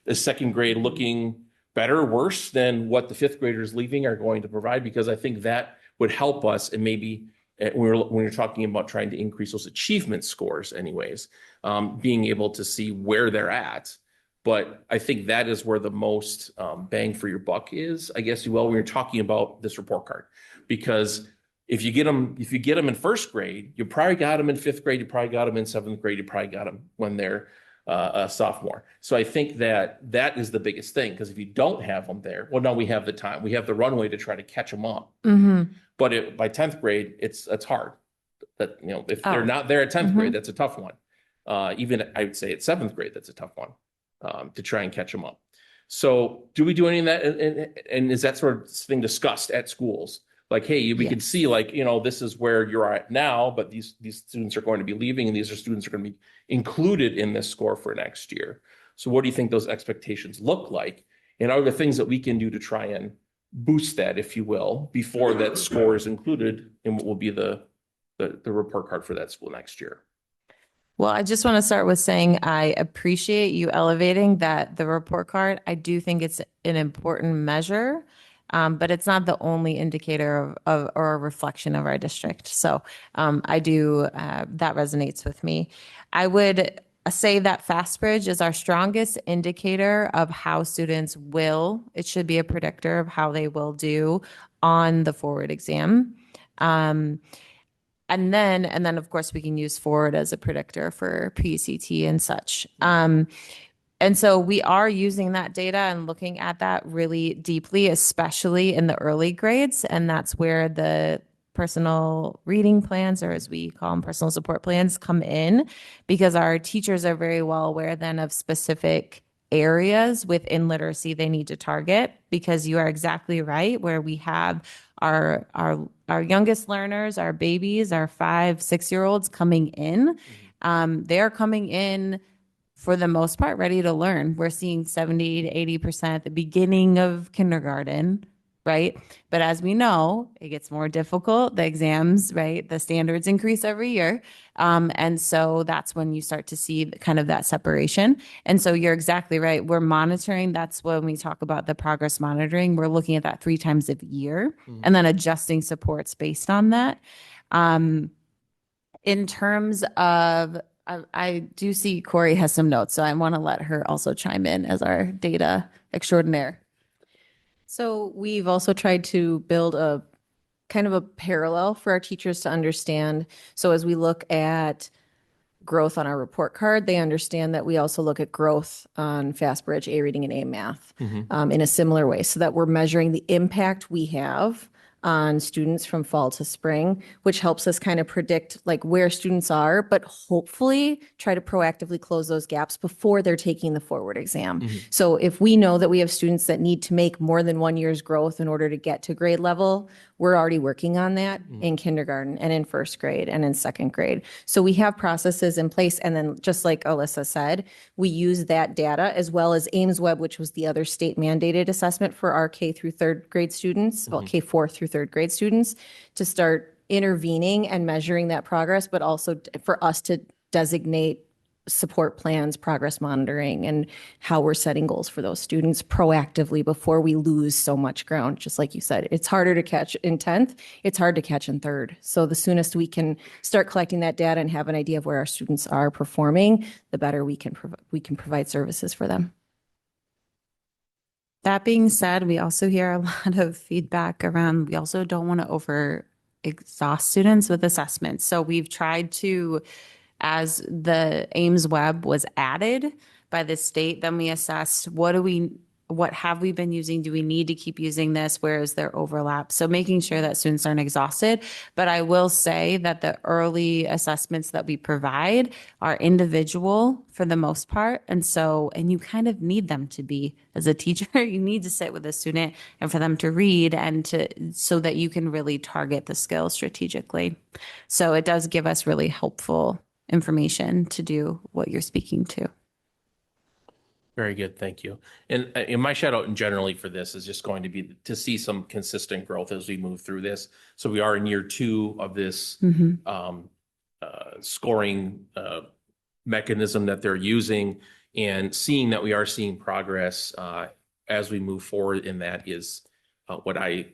is second grade looking better, worse than what the fifth graders leaving are going to provide? Because I think that would help us, and maybe when you're talking about trying to increase those achievement scores anyways, being able to see where they're at. But I think that is where the most bang for your buck is, I guess you will, when you're talking about this report card. Because if you get them in first grade, you probably got them in fifth grade, you probably got them in seventh grade, you probably got them when they're a sophomore. So I think that is the biggest thing, because if you don't have them there, well, now we have the time, we have the runway to try to catch them up. But by 10th grade, it's hard. That if they're not there at 10th grade, that's a tough one. Even I would say at 7th grade, that's a tough one to try and catch them up. So do we do any of that? And is that sort of thing discussed at schools? Like, hey, we can see this is where you're at now, but these students are going to be leaving, and these students are going to be included in this score for next year. So what do you think those expectations look like? And are there things that we can do to try and boost that, if you will, before that score is included in what will be the the report card for that school next year. Well, I just want to start with saying I appreciate you elevating the report card. I do think it's an important measure, but it's not the only indicator of or a reflection of our district. So I do, that resonates with me. I would say that FastBridge is our strongest indicator of how students will, it should be a predictor of how they will do on the forward exam. And then of course we can use forward as a predictor for PCT and such. And so we are using that data and looking at that really deeply, especially in the early grades. And that's where the personal reading plans, or as we call them, personal support plans, come in, because our teachers are very well aware then of specific areas within literacy they need to target, because you are exactly right, where we have our youngest learners, our babies, our 5-6-year-olds coming in. They're coming in for the most part ready to learn. We're seeing 70 to 80% at the beginning of kindergarten, right? But as we know, it gets more difficult. The exams, right? The standards increase every year. And so that's when you start to see kind of that separation. And so you're exactly right. We're monitoring. That's when we talk about the progress monitoring. We're looking at that 3 times a year and then adjusting supports based on that. In terms of, I do see Corey has some notes, so I want to let her also chime in as our data extraordinaire. So we've also tried to build a kind of a parallel for our teachers to understand. So as we look at growth on our report card, they understand that we also look at growth on FastBridge, A reading, and A math in a similar way, so that we're measuring the impact we have on students from fall to spring, which helps us kind of predict like where students are, but hopefully try to proactively close those gaps before they're taking the forward exam. So if we know that we have students that need to make more than 1 year's growth in order to get to grade level, we're already working on that in kindergarten and in first grade and in second grade. So we have processes in place. And then just like Alyssa said, we use that data as well as Ames Web, which was the other state mandated assessment for our K through third grade students, well, K4 through third grade students, to start intervening and measuring that progress, but also for us to designate support plans, progress monitoring, and how we're setting goals for those students proactively before we lose so much ground. Just like you said, it's harder to catch in 10th, it's hard to catch in third. So the soonest we can start collecting that data and have an idea of where our students are performing, the better we can provide services for them. That being said, we also hear a lot of feedback around, we also don't want to over exhaust students with assessments. So we've tried to, as the Ames Web was added by the state, then we assessed what have we been using? Do we need to keep using this? Where is there overlap? So making sure that students aren't exhausted. But I will say that the early assessments that we provide are individual for the most part. And you kind of need them to be as a teacher. You need to sit with a student and for them to read so that you can really target the skills strategically. So it does give us really helpful information to do what you're speaking to. Very good, thank you. And my shout out generally for this is just going to be to see some consistent growth as we move through this. So we are in year 2 of this scoring mechanism that they're using, and seeing that we are seeing progress as we move forward in that is what I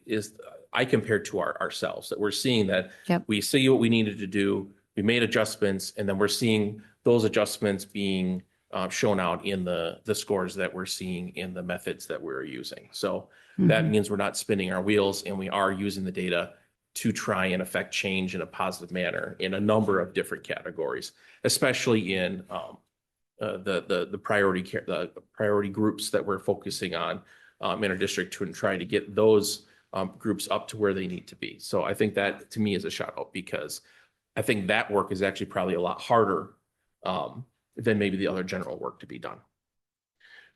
compare to ourselves, that we're seeing that we see what we needed to do, we made adjustments, and then we're seeing those adjustments being shown out in the scores that we're seeing in the methods that we're using. So that means we're not spinning our wheels, and we are using the data to try and affect change in a positive manner in a number of different categories, especially in the priority groups that we're focusing on in our district to try to get those groups up to where they need to be. So I think that to me is a shout out, because I think that work is actually probably a lot harder than maybe the other general work to be done.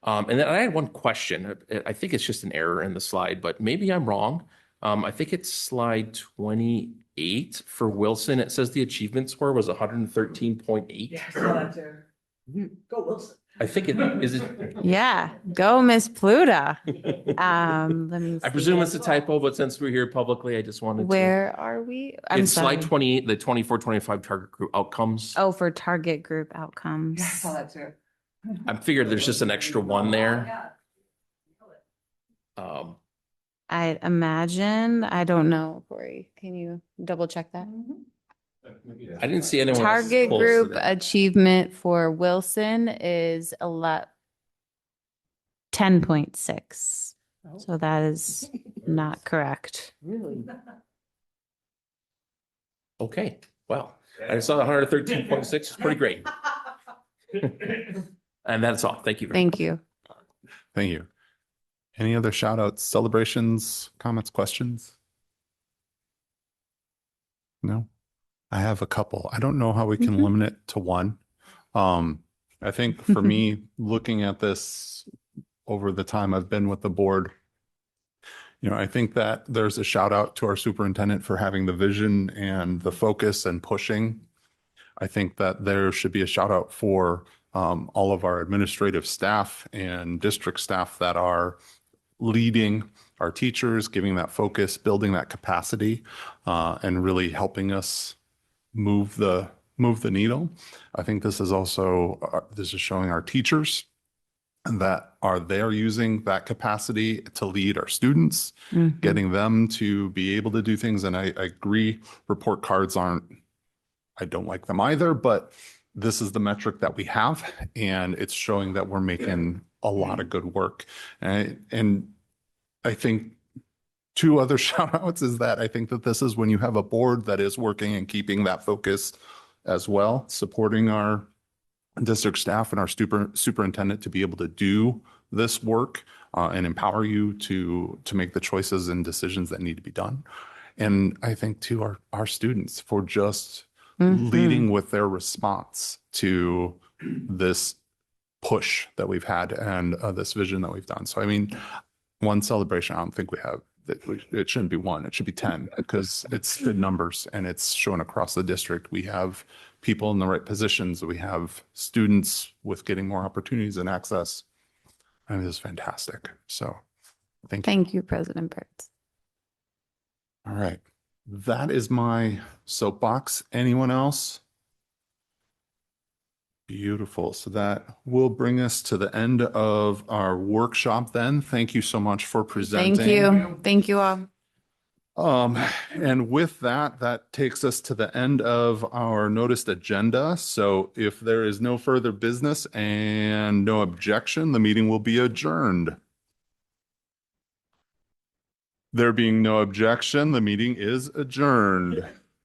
And then I had one question. I think it's just an error in the slide, but maybe I'm wrong. I think it's slide 28 for Wilson. It says the achievement score was 113.8. Yeah, I saw that too. Go Wilson. I think is it? Yeah, go Miss Pluta. Let me I see. presume it's a typo, but since we're here publicly, I just wanted to. Where are we? I'm It's slide sorry. 28, the 24-25 target group outcomes. Oh, for target group outcomes. that too. I figured there's just an extra one there. Um, I imagine, I don't know, Corey. Can you double check that? I didn't see anyone. Target close to group that. achievement for Wilson is 10.6. So that is not correct. Really? Okay, well, I saw 113.6, it's pretty great. And that's all. Thank you. Thank you. Thank you. Any other shout outs, celebrations, comments, questions? No? I have a couple. I don't know how we can limit it to one. I think for me, looking at this over the time I've been with the board, I think that there's a shout out to our superintendent for having the vision and the focus and pushing. I think that there should be a shout out for all of our administrative staff and district staff that are leading our teachers, giving that focus, building that capacity, and really helping us move the needle. I think this is also this is showing our teachers that are there using that capacity to lead our students, getting them to be able to do things. And I agree, report cards I don't like them either, but this is the metric that we have, and it's showing that we're making a lot of good work. And I think two other shout outs is that I think that this is when you have a board that is working and keeping that focus as well, supporting our district staff and our superintendent to be able to do this work and empower you to make the choices and decisions that need to be done. And I think too, our students for just leading with their response to this push that we've had and this vision that we've done. So, I mean, one celebration, I don't think we have, it shouldn't be one, it should be 10 because it's the numbers and it's shown across the district. We have people in the right positions. We have students with getting more opportunities and access. I mean, this is fantastic. So thank you. Thank you, President Burns. All right. That is my soapbox. Anyone else? Beautiful. So that will bring us to the end of our workshop then. Thank you so much for presenting. Thank you. Thank you all. And with that, that takes us to the end of our noticed agenda. So if there is no further business and no objection, the meeting will be adjourned. There being no objection, the meeting is adjourned.